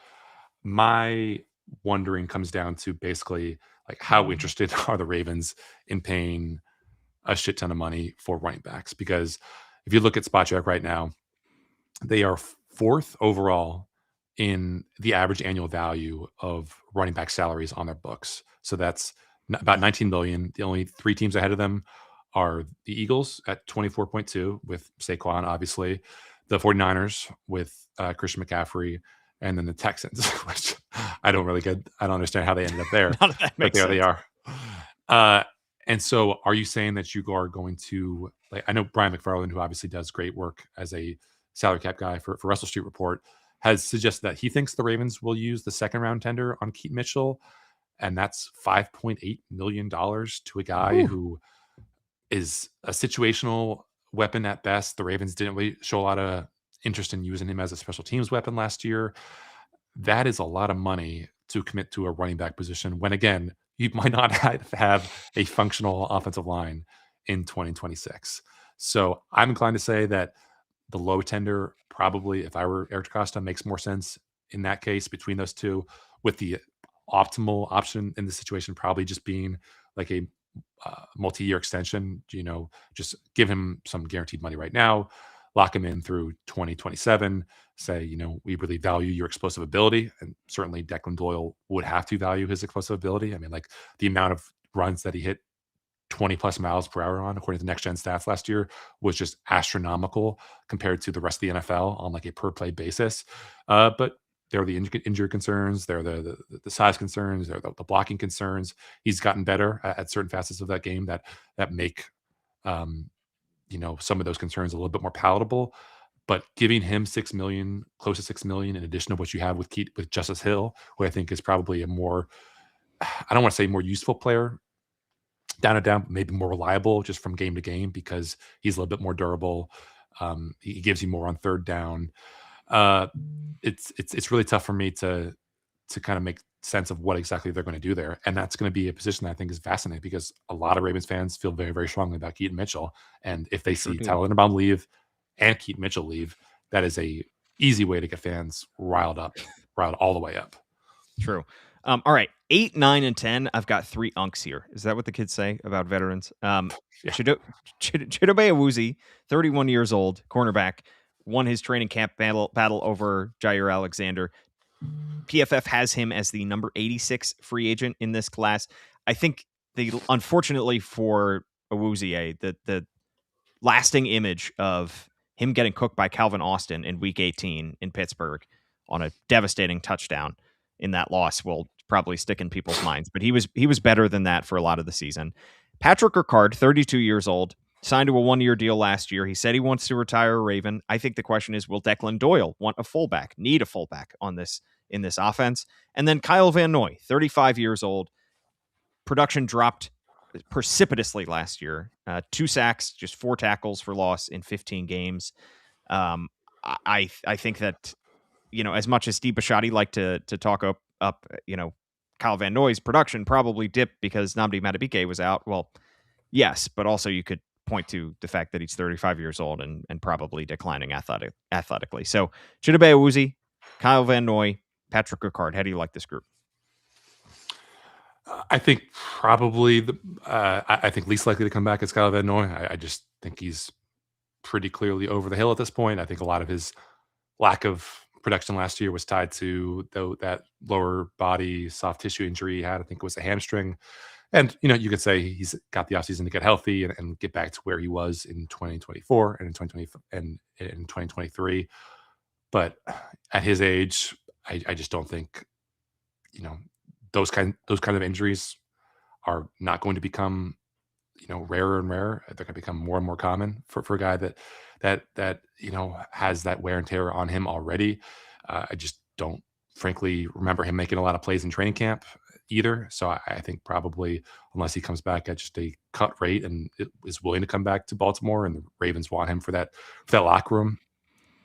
[SPEAKER 2] My wondering comes down to basically like how interested are the Ravens in paying a shit ton of money for running backs? Because if you look at SpotCheck right now, they are fourth overall in the average annual value of running back salaries on their books. So that's about 19 million. The only 3 teams ahead of them are the Eagles at 24.2 with Saquon, obviously, the 49ers with Christian McCaffrey, and then the Texans, which I don't really get. I don't understand how they ended up there,
[SPEAKER 1] None of that
[SPEAKER 2] but
[SPEAKER 1] makes
[SPEAKER 2] there
[SPEAKER 1] sense.
[SPEAKER 2] they are. And so, are you saying that you are going to like? I know Brian McFarland, who obviously does great work as a salary cap guy for Russell Street Report, has suggested that he thinks the Ravens will use the second round tender on Keaton Mitchell, and that's $5.8 million to a guy
[SPEAKER 1] Whew.
[SPEAKER 2] who is a situational weapon at best. The Ravens didn't really show a lot of interest in using him as a special teams weapon last year. That is a lot of money to commit to a running back position when, again, you might not have a functional offensive line in 2026. So I'm inclined to say that the low tender probably, if I were Eric DeCosta, makes more sense in that case between those two, with the optimal option in the situation probably just being like a multi-year extension. Just give him some guaranteed money right now, lock him in through 2027. Say, we really value your explosive ability, and certainly Declan Doyle would have to value his explosive ability. I mean, like the amount of runs that he hit 20 plus miles per hour on, according to next gen stats last year, was just astronomical compared to the rest of the NFL on like a per play basis. But there are the injury concerns, there are the size concerns, there are the blocking concerns. He's gotten better at certain facets of that game that make some of those concerns a little bit more palatable. But giving him 6 million, close to 6 million, in addition to what you have with Justice Hill, who I think is probably a more, I don't want to say more useful player, down and down, maybe more reliable just from game to game because he's a little bit more durable. He gives you more on third down. It's really tough for me to kind of make sense of what exactly they're going to do there, and that's going to be a position that I think is fascinating because a lot of Ravens fans feel very, very strongly about Keaton Mitchell, and if they
[SPEAKER 1] They sure
[SPEAKER 2] see
[SPEAKER 1] do.
[SPEAKER 2] Tyler Linderbaum leave and Keaton Mitchell leave, that is a easy way to get fans riled all the way up.
[SPEAKER 1] True. All right. 8, 9, and 10. I've got 3 unks here. Is that what the kids say about veterans?
[SPEAKER 2] Yeah.
[SPEAKER 1] Chidobe Awuzie, 31 years old, cornerback, won his training camp battle over Jair Alexander. PFF has him as the number 86 free agent in this class. I think unfortunately for Awuzie, the lasting image of him getting cooked by Calvin Austin in Week 18 in Pittsburgh on a devastating touchdown in that loss will probably stick in people's minds. But he was better than that for a lot of the season. Patrick Ricard, 32 years old, signed to a 1-year deal last year. He said he wants to retire a Raven. I think the question is, will Declan Doyle want a fullback, need a fullback in this offense? And then Kyle Van Noy, 35 years old. Production dropped precipitously last year. 2 sacks, just 4 tackles for loss in 15 games. I think that, as much as Steve Bisciotti liked to talk up, Kyle Van Noy's production probably dipped because Nnamdi Madubuike was out. Well, yes, but also you could point to the fact that he's 35 years old and probably declining athletically. So Chidobe Awuzie, Kyle Van Noy, Patrick Ricard. How do you like this group?
[SPEAKER 2] I think probably I think least likely to come back is Kyle Van Noy. I just think he's pretty clearly over the hill at this point. I think a lot of his lack of production last year was tied to that lower body soft tissue injury he had. I think it was a hamstring. And, you could say he's got the offseason to get healthy and get back to where he was in 2024 and in 2020 and in 2023. But at his age, I just don't think, those kind of injuries are not going to become, rarer and rarer. They're going to become more and more common for a guy that has that wear and tear on him already. I just don't, frankly, remember him making a lot of plays in training camp either. So I think probably unless he comes back at just a cut rate and is willing to come back to Baltimore and the Ravens want him for that locker room,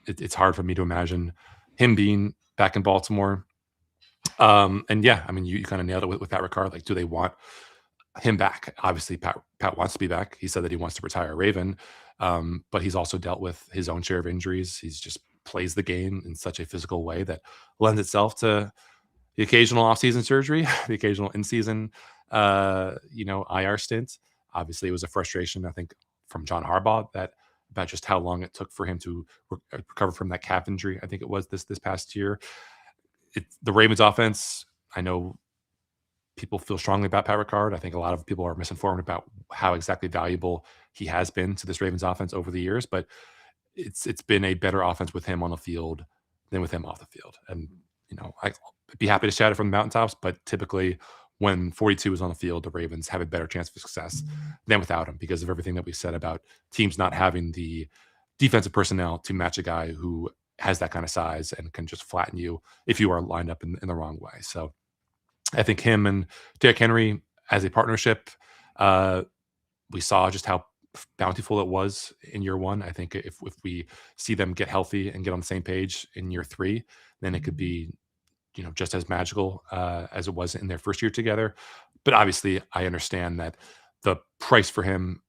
[SPEAKER 2] it's hard for me to imagine him being back in Baltimore. And yeah, I mean, you kind of nailed it with that regard. Like, do they want him back? Obviously, Pat wants to be back. He said that he wants to retire a Raven, but he's also dealt with his own share of injuries. He's just plays the game in such a physical way that lends itself to the occasional offseason surgery, the occasional in-season, IR stint. Obviously, it was a frustration, I think, from John Harbaugh about just how long it took for him to recover from that calf injury. I think it was this past year. The Ravens offense, I know people feel strongly about Pat Ricard. I think a lot of people are misinformed about how exactly valuable he has been to this Ravens offense over the years, but it's been a better offense with him on the field than with him off the field. And, I'd be happy to shout it from the mountaintops, but typically when 42 is on the field, the Ravens have a better chance of success than without him because of everything that we said about teams not having the defensive personnel to match a guy who has that kind of size and can just flatten you if you are lined up in the wrong way. So I think him and Derrick Henry as a partnership, we saw just how bountiful it was in year one. I think if we see them get healthy and get on the same page in year 3, then it could be, just as magical as it was in their first year together. But obviously, I understand that the price for him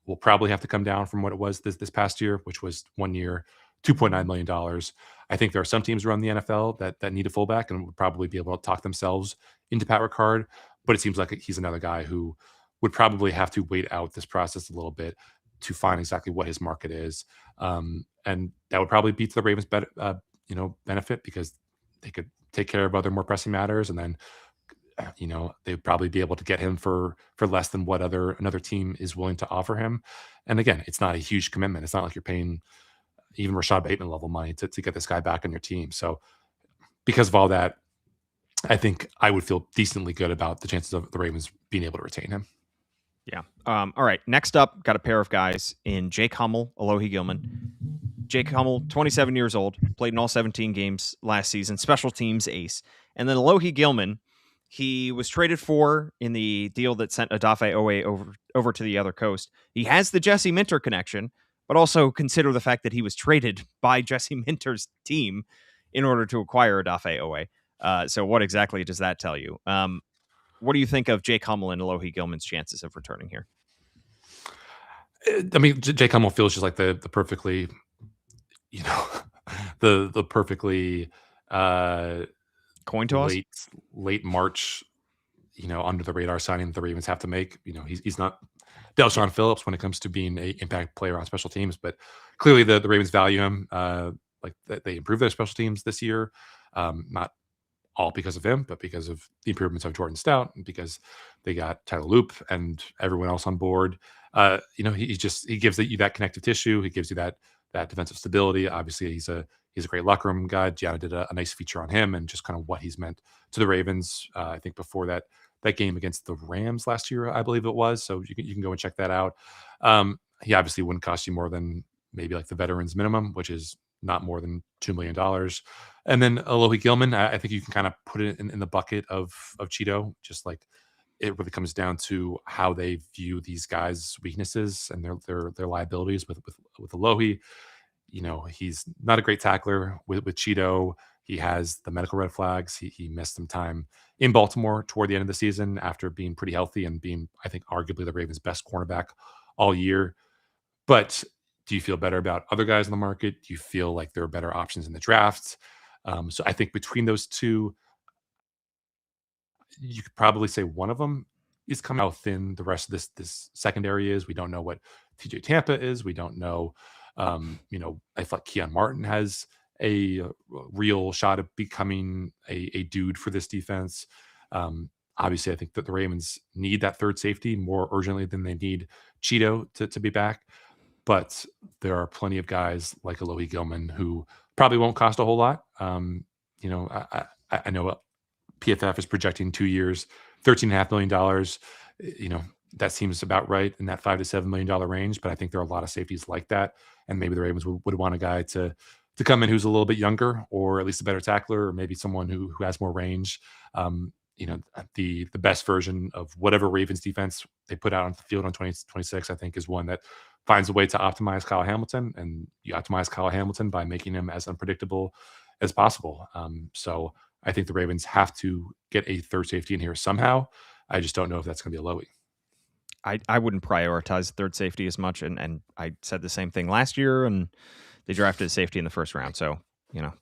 [SPEAKER 2] will probably have to come down from what it was this past year, which was 1 year, $2.9 million. I think there are some teams around the NFL that need a fullback and would probably be able to talk themselves into Pat Ricard. But it seems like he's another guy who would probably have to wait out this process a little bit to find exactly what his market is. And that would probably be to the Ravens' benefit because they could take care of other more pressing matters. And then, they'd probably be able to get him for less than what another team is willing to offer him. And again, it's not a huge commitment. It's not like you're paying even Rashad Bateman level money to get this guy back on your team. So because of all that, I think I would feel decently good about the chances of the Ravens being able to retain him.
[SPEAKER 1] Yeah. All right. Next up, got a pair of guys in Jake Hummel, Alohi Gilman. Jake Hummel, 27 years old, played in all 17 games last season, special teams ace. And then Alohi Gilman, he was traded for in the deal that sent Odafe Owe over to the other coast. He has the Jesse Minter connection, but also consider the fact that he was traded by Jesse Minter's team in order to acquire Odafe Owe. So what exactly does that tell you? What do you think of Jake Hummel and Alohi Gilman's chances of returning here?
[SPEAKER 2] I mean, Jake Hummel feels just like the perfectly, the perfectly
[SPEAKER 1] coin toss,
[SPEAKER 2] late March, under the radar signing that the Ravens have to make. He's not Delshon Phillips when it comes to being an impact player on special teams, but clearly the Ravens value him. Like they improved their special teams this year, not all because of him, but because of the improvements of Jordan Stout and because they got Tyler Loop and everyone else on board. He gives you that connective tissue. He gives you that defensive stability. Obviously, he's a he's a great locker room guy. Gianna did a nice feature on him and just kind of what he's meant to the Ravens. I think before that game against the Rams last year, I believe it was. So you can go and check that out. He obviously wouldn't cost you more than maybe like the veterans minimum, which is not more than $2 million. And then Alohi Gilman, I think you can kind of put it in the bucket of Cheeto, just like it really comes down to how they view these guys' weaknesses and their liabilities with Alohi. He's not a great tackler with Cheeto. He has the medical red flags. He missed some time in Baltimore toward the end of the season after being pretty healthy and being, I think, arguably the Ravens' best cornerback all year. But do you feel better about other guys in the market? Do you feel like there are better options in the draft? So I think between those two, you could probably say one of them is coming. How thin the rest of this secondary is. We don't know what TJ Tampa is. We don't know. I feel like Keon Martin has a real shot of becoming a dude for this defense. Obviously, I think that the Ravens need that third safety more urgently than they need Cheeto to be back. But there are plenty of guys like Alohi Gilman who probably won't cost a whole lot. I know PFF is projecting 2 years, $13.5 million. That seems about right in that $5 to $7 million range. But I think there are a lot of safeties like that, and maybe the Ravens would want a guy to come in who's a little bit younger, or at least a better tackler, or maybe someone who has more range. The best version of whatever Ravens defense they put out on the field on 2026, I think, is one that finds a way to optimize Kyle Hamilton, and you optimize Kyle Hamilton by making him as unpredictable as possible. So I think the Ravens have to get a third safety in here somehow. I just don't know if that's going to be a Lowy.
[SPEAKER 1] I wouldn't prioritize third safety as much, and I said the same thing last year, and they drafted a safety in the first round. So,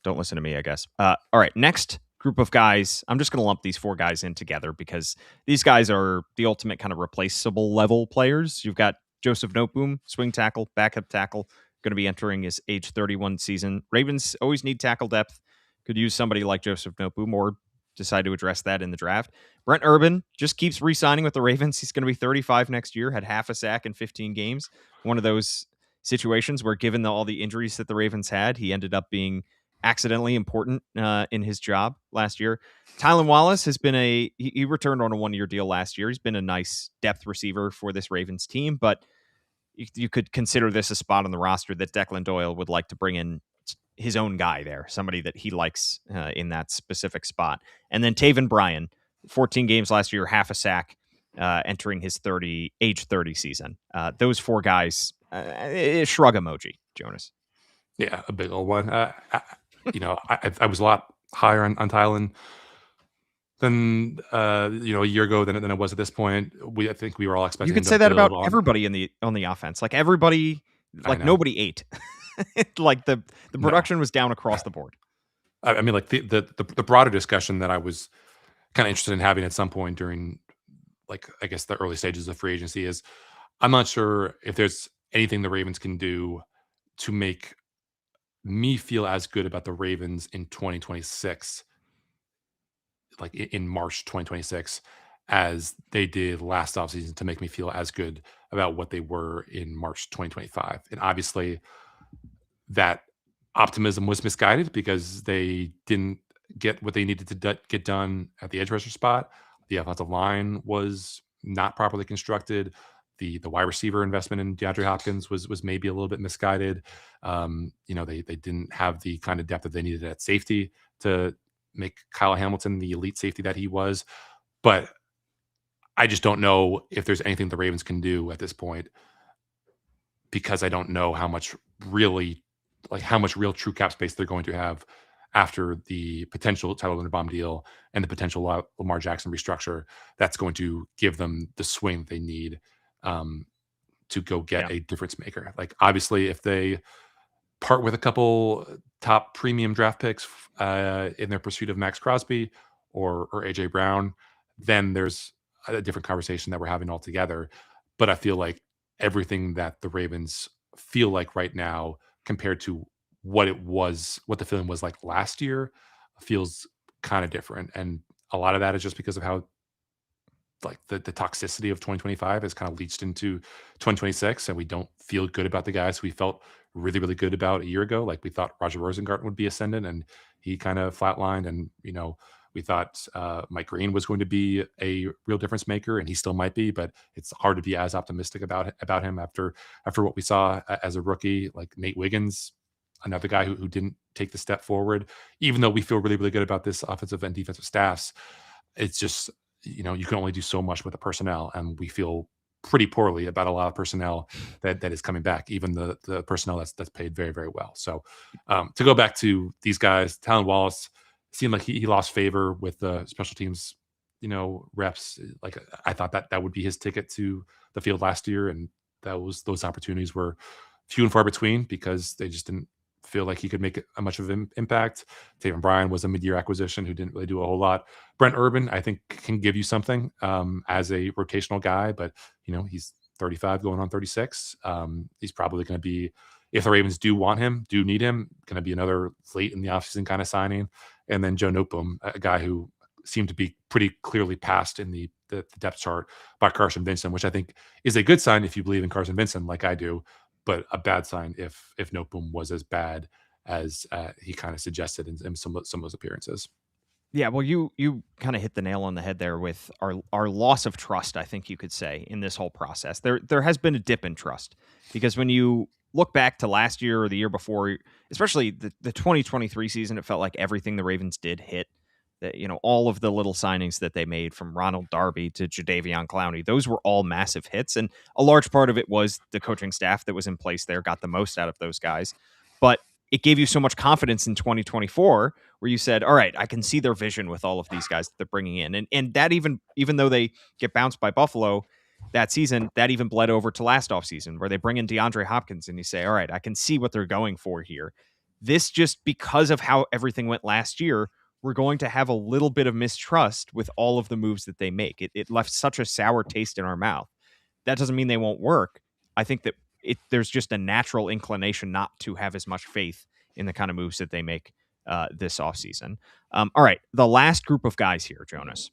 [SPEAKER 1] don't listen to me, I guess. All right, next group of guys. I'm just going to lump these four guys in together because these guys are the ultimate kind of replaceable level players. You've got Joseph Noteboom, swing tackle, backup tackle, going to be entering his age 31 season. Ravens always need tackle depth. Could use somebody like Joseph Noteboom or decide to address that in the draft. Brent Urban just keeps re-signing with the Ravens. He's going to be 35 next year, had half a sack in 15 games. One of those situations where, given all the injuries that the Ravens had, he ended up being accidentally important in his job last year. Tylan Wallace has been he returned on a 1-year deal last year. He's been a nice depth receiver for this Ravens team, but you could consider this a spot on the roster that Declan Doyle would like to bring in his own guy there, somebody that he likes in that specific spot. And then Taven Bryan, 14 games last year, half a sack, entering his age 30 season. Those four guys, shrug emoji, Jonas.
[SPEAKER 2] Yeah, a big old one. I was a lot higher on Tylan than a year ago than I was at this point. I think we were all expecting.
[SPEAKER 1] You can say that about everybody on the offense. Like everybody, like nobody ate. Like the production was down across the board.
[SPEAKER 2] I mean, like the broader discussion that I was kind of interested in having at some point during, like, I guess the early stages of free agency is, I'm not sure if there's anything the Ravens can do to make me feel as good about the Ravens in 2026, like in March 2026, as they did last offseason to make me feel as good about what they were in March 2025. And obviously that optimism was misguided because they didn't get what they needed to get done at the edge rusher spot. The offensive line was not properly constructed. The wide receiver investment in DeAndre Hopkins was maybe a little bit misguided. They didn't have the kind of depth that they needed at safety to make Kyle Hamilton the elite safety that he was. But I just don't know if there's anything the Ravens can do at this point, because I don't know how much real true cap space they're going to have after the potential Tyler Linderbaum deal and the potential Lamar Jackson restructure. That's going to give them the swing that they need to go get a difference maker. Like, obviously, if they part with a couple top premium draft picks in their pursuit of Max Crosby or AJ Brown, then there's a different conversation that we're having altogether. But I feel like everything that the Ravens feel like right now compared to what the feeling was like last year feels kind of different. And a lot of that is just because of how like the toxicity of 2025 has kind of leached into 2026, and we don't feel good about the guys we felt really, really good about a year ago. Like we thought Roger Rosengarten would be ascendant, and he kind of flatlined. And we thought Mike Green was going to be a real difference maker, and he still might be. But it's hard to be as optimistic about him after what we saw as a rookie. Like Nate Wiggins, another guy who didn't take the step forward, even though we feel really, really good about this offensive and defensive staffs. It's just, you can only do so much with the personnel, and we feel pretty poorly about a lot of personnel that is coming back, even the personnel that's paid very, very well. So to go back to these guys, Talon Wallace seemed like he lost favor with the special teams, reps. Like I thought that would be his ticket to the field last year, and those opportunities were few and far between because they just didn't feel like he could make a much of an impact. Taven Bryan was a mid-year acquisition who didn't really do a whole lot. Brent Urban, I think, can give you something as a rotational guy, but he's 35 going on 36. He's probably going to be, if the Ravens do need him, going to be another late in the offseason kind of signing. And then Joe Noteboom, a guy who seemed to be pretty clearly passed in the depth chart by Carson Vincent, which I think is a good sign if you believe in Carson Vincent, like I do, but a bad sign if Noteboom was as bad as he kind of suggested in some of those appearances.
[SPEAKER 1] Yeah, well, you kind of hit the nail on the head there with our loss of trust, I think you could say, in this whole process. There has been a dip in trust because when you look back to last year or the year before, especially the 2023 season, it felt like everything the Ravens did hit. That all of the little signings that they made, from Ronald Darby to Jadeveon Clowney, those were all massive hits, and a large part of it was the coaching staff that was in place there got the most out of those guys. But it gave you so much confidence in 2024 where you said, all right, I can see their vision with all of these guys that they're bringing in. And that even though they get bounced by Buffalo that season, that even bled over to last offseason where they bring in DeAndre Hopkins and you say, all right, I can see what they're going for here. This, just because of how everything went last year, we're going to have a little bit of mistrust with all of the moves that they make. It left such a sour taste in our mouth. That doesn't mean they won't work. I think that there's just a natural inclination not to have as much faith in the kind of moves that they make this offseason. All right, the last group of guys here, Jonas.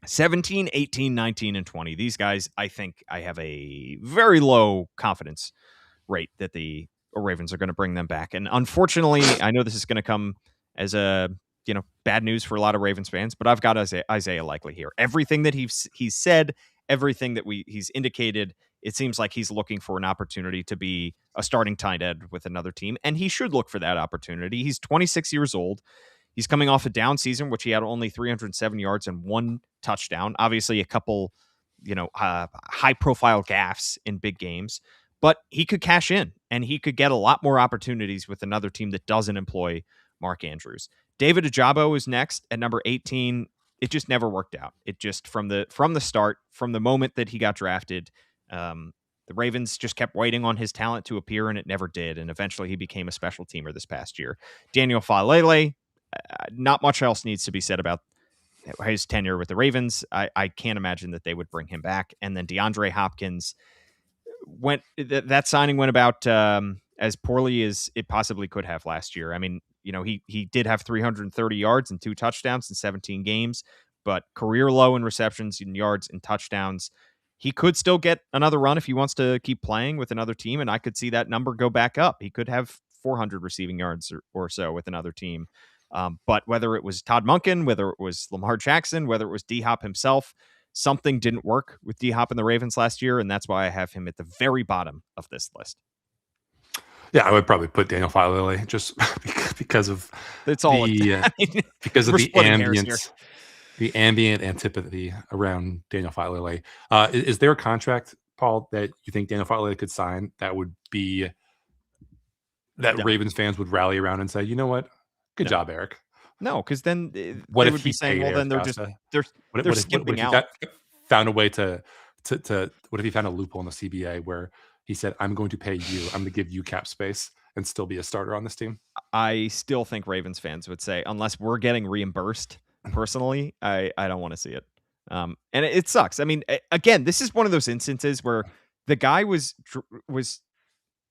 [SPEAKER 1] 17, 18, 19, and 20. These guys, I think I have a very low confidence rate that the Ravens are going to bring them back. And unfortunately, I know this is going to come as a bad news for a lot of Ravens fans, but I've got Isaiah Likely here. Everything that he's said, everything that he's indicated, it seems like he's looking for an opportunity to be a starting tight end with another team, and he should look for that opportunity. He's 26 years old. He's coming off a down season, which he had only 307 yards and 1 touchdown. Obviously, a couple, high-profile gaffes in big games, but he could cash in, and he could get a lot more opportunities with another team that doesn't employ Mark Andrews. David Ojabo is next at number 18. It just never worked out. It just from the start, from the moment that he got drafted, the Ravens just kept waiting on his talent to appear, and it never did. And eventually, he became a special teamer this past year. Daniel Falele, not much else needs to be said about his tenure with the Ravens. I can't imagine that they would bring him back. And then DeAndre Hopkins that signing went about as poorly as it possibly could have last year. I mean, he did have 330 yards and 2 touchdowns in 17 games, but career low in receptions, in yards, and touchdowns. He could still get another run if he wants to keep playing with another team, and I could see that number go back up. He could have 400 receiving yards or so with another team. But whether it was Todd Monken, whether it was Lamar Jackson, whether it was D-Hop himself, something didn't work with D-Hop and the Ravens last year, and that's why I have him at the very bottom of this list.
[SPEAKER 2] Yeah, I would probably put Daniel Falele just because of
[SPEAKER 1] It's all
[SPEAKER 2] because of the ambient antipathy around Daniel Falele. Is there a contract, Paul, that you think Daniel Falele could sign that would be that Ravens fans would rally around and say, you know what, good job, Eric?
[SPEAKER 1] No, because then
[SPEAKER 2] what
[SPEAKER 1] they
[SPEAKER 2] if
[SPEAKER 1] would be saying, well, then they're skimping out.
[SPEAKER 2] What if he found a way to what if he found a loophole in the CBA where he said, I'm going to pay you, I'm going to give you cap space and still be a starter on this team?
[SPEAKER 1] I still think Ravens fans would say, unless we're getting reimbursed personally, I don't want to see it. And it sucks. I mean, again, this is one of those instances where the guy was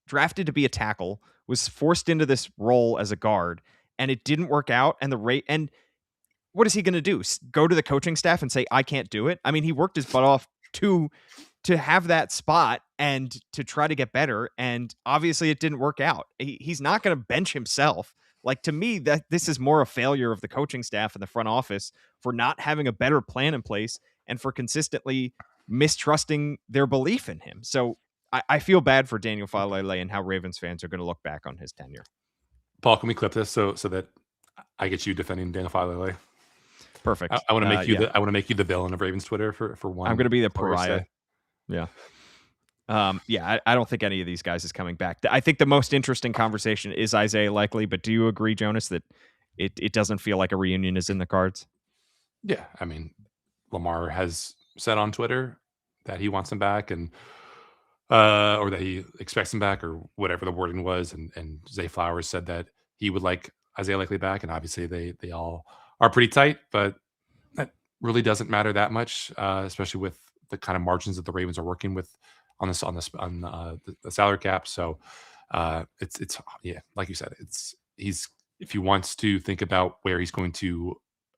[SPEAKER 1] drafted to be a tackle, was forced into this role as a guard, and it didn't work out. And what is he going to do? Go to the coaching staff and say, I can't do it? I mean, he worked his butt off to have that spot and to try to get better. And obviously it didn't work out. He's not going to bench himself. Like, to me, that this is more a failure of the coaching staff and the front office for not having a better plan in place and for consistently mistrusting their belief in him. So I feel bad for Daniel Falele and how Ravens fans are going to look back on his tenure.
[SPEAKER 2] Paul, can we clip this so that I get you defending Daniel Falele?
[SPEAKER 1] Perfect.
[SPEAKER 2] I want to make you I want to make you the villain of Ravens Twitter for one.
[SPEAKER 1] I'm going to be the pariah. Yeah. I don't think any of these guys is coming back. I think the most interesting conversation is Isaiah Likely, but do you agree, Jonas, that it doesn't feel like a reunion is in the cards?
[SPEAKER 2] Yeah, I mean, Lamar has said on Twitter that he wants him back, and or that he expects him back, or whatever the wording was, and Zay Flowers said that he would like Isaiah Likely back, and obviously they all are pretty tight, but that really doesn't matter that much, especially with the kind of margins that the Ravens are working with on the salary cap. So it's yeah, like you said, he's if he wants to think about where he's going to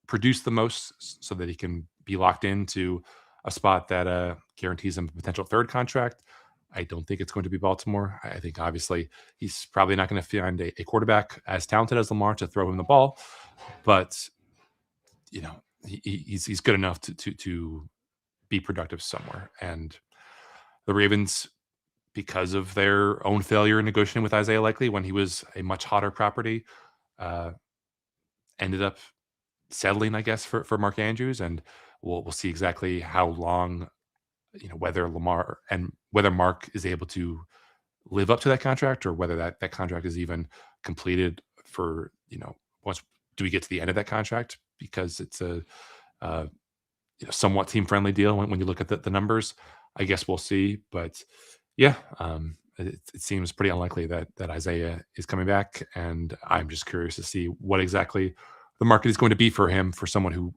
[SPEAKER 2] produce the most so that he can be locked into a spot that guarantees him a potential third contract. I don't think it's going to be Baltimore. I think obviously he's probably not going to find a quarterback as talented as Lamar to throw him the ball, but you know he's good enough to be productive somewhere. And the Ravens, because of their own failure in negotiating with Isaiah Likely when he was a much hotter property, ended up settling, I guess, for Mark Andrews, and we'll see exactly how long, whether Mark is able to live up to that contract, or whether that contract is even completed for, once do we get to the end of that contract, because it's a somewhat team friendly deal when you look at the numbers. I guess we'll see, but yeah, it seems pretty unlikely that Isaiah is coming back, and I'm just curious to see what exactly the market is going to be for him, for someone who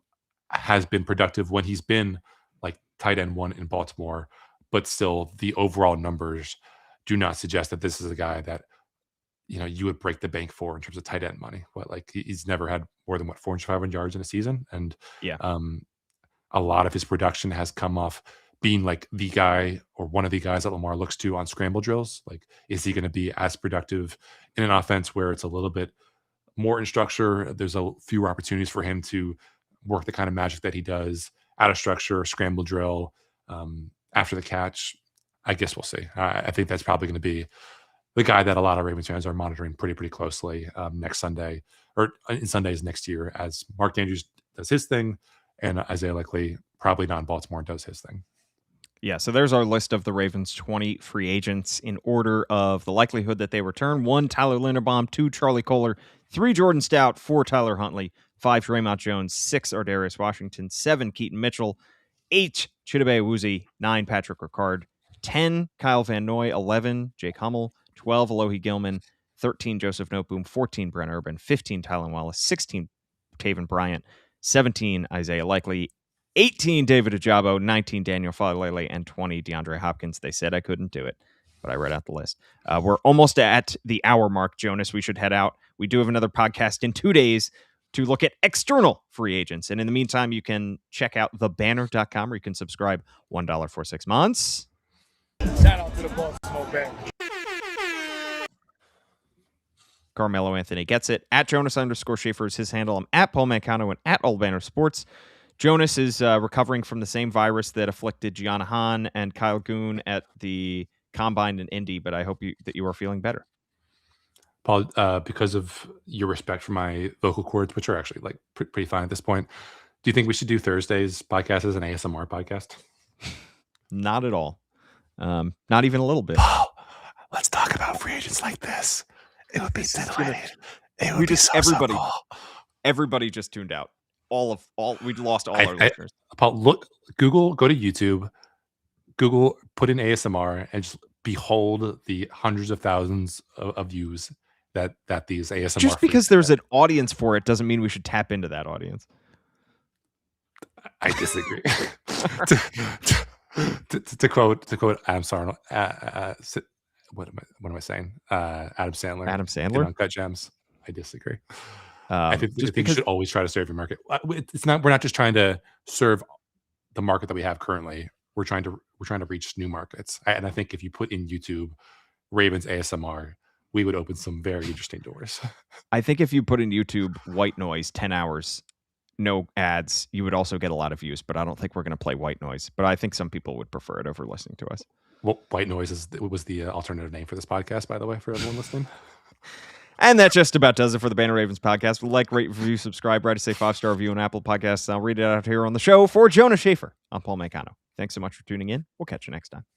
[SPEAKER 2] has been productive when he's been like tight end one in Baltimore, but still the overall numbers do not suggest that this is a guy that you would break the bank for in terms of tight end money. What, like, he's never had more than 400, 500 yards in a season, and
[SPEAKER 1] Yeah.
[SPEAKER 2] A lot of his production has come off being like the guy or one of the guys that Lamar looks to on scramble drills. Like, is he going to be as productive in an offense where it's a little bit more in structure? There's a fewer opportunities for him to work the kind of magic that he does out of structure, scramble drill, after the catch. I guess we'll see. I think that's probably going to be the guy that a lot of Ravens fans are monitoring pretty closely next Sunday, or in Sundays next year, as Mark Andrews does his thing and Isaiah Likely, probably not in Baltimore, does his thing.
[SPEAKER 1] Yeah, so there's our list of the Ravens' 20 free agents in order of the likelihood that they return. 1, Tyler Linderbaum. 2, Charlie Kolar. 3, Jordan Stout. 4, Tyler Huntley. 5, Dre'Mont Jones. 6, Ardarius Washington. 7, Keaton Mitchell. 8, Chidobe Awuzie. 9, Patrick Ricard. 10, Kyle Van Noy. 11, Jake Hummel. 12, Alohi Gilman. 13, Joseph Noteboom. 14, Brent Urban. 15, Tylen Wallace. 16, Taven Bryant. 17, Isaiah Likely. 18, David Ajabo. 19, Daniel Falele. And 20, DeAndre Hopkins. They said I couldn't do it, but I read out the list. We're almost at the hour mark, Jonas. We should head out. We do have another podcast in 2 days to look at external free agents. And in the meantime, you can check out thebanner.com, where you can subscribe $1 for 6 months.
[SPEAKER 3] Shout out to the Baltimore Banner.
[SPEAKER 1] Carmelo Anthony gets it. At Jonas_Shaffer is his handle. I'm at Paul Mancano and at Old Banner Sports. Jonas is recovering from the same virus that afflicted Gianna Hahn and Kyle Goon at the Combine in Indy, but I hope that you are feeling better.
[SPEAKER 2] Paul, because of your respect for my vocal cords, which are actually like pretty fine at this point, do you think we should do Thursday's podcast as an ASMR podcast?
[SPEAKER 1] Not at all. Not even a little bit.
[SPEAKER 2] Paul, let's talk about free agents like this. It would be titillating. It would be so cool.
[SPEAKER 1] Everybody just tuned out. We lost all our listeners.
[SPEAKER 2] Paul, go to YouTube, put in ASMR, and just behold the hundreds of thousands of views that these ASMR.
[SPEAKER 1] Just because there's an audience for it doesn't mean we should tap into that audience.
[SPEAKER 2] I disagree. to quote Adam Sarnold, what am I saying? Adam Sandler.
[SPEAKER 1] Adam Sandler.
[SPEAKER 2] Uncut Gems. I disagree. I think
[SPEAKER 1] Just
[SPEAKER 2] you
[SPEAKER 1] because
[SPEAKER 2] should always try to serve your market. It's not. We're not just trying to serve the market that we have currently. We're trying to reach new markets. And I think if you put in YouTube Ravens ASMR, we would open some very interesting doors.
[SPEAKER 1] I think if you put in YouTube white noise 10 hours, no ads, you would also get a lot of views, but I don't think we're going to play white noise. But I think some people would prefer it over listening to us.
[SPEAKER 2] Well, white noise was the alternative name for this podcast, by the way, for everyone listening.
[SPEAKER 1] And that just about does it for the Banner Ravens podcast. Like, rate, review, subscribe, write us a 5-star review on Apple Podcasts. I'll read it out here on the show. For Jonas Shaffer, I'm Paul Mancano. Thanks so much for tuning in. We'll catch you next time.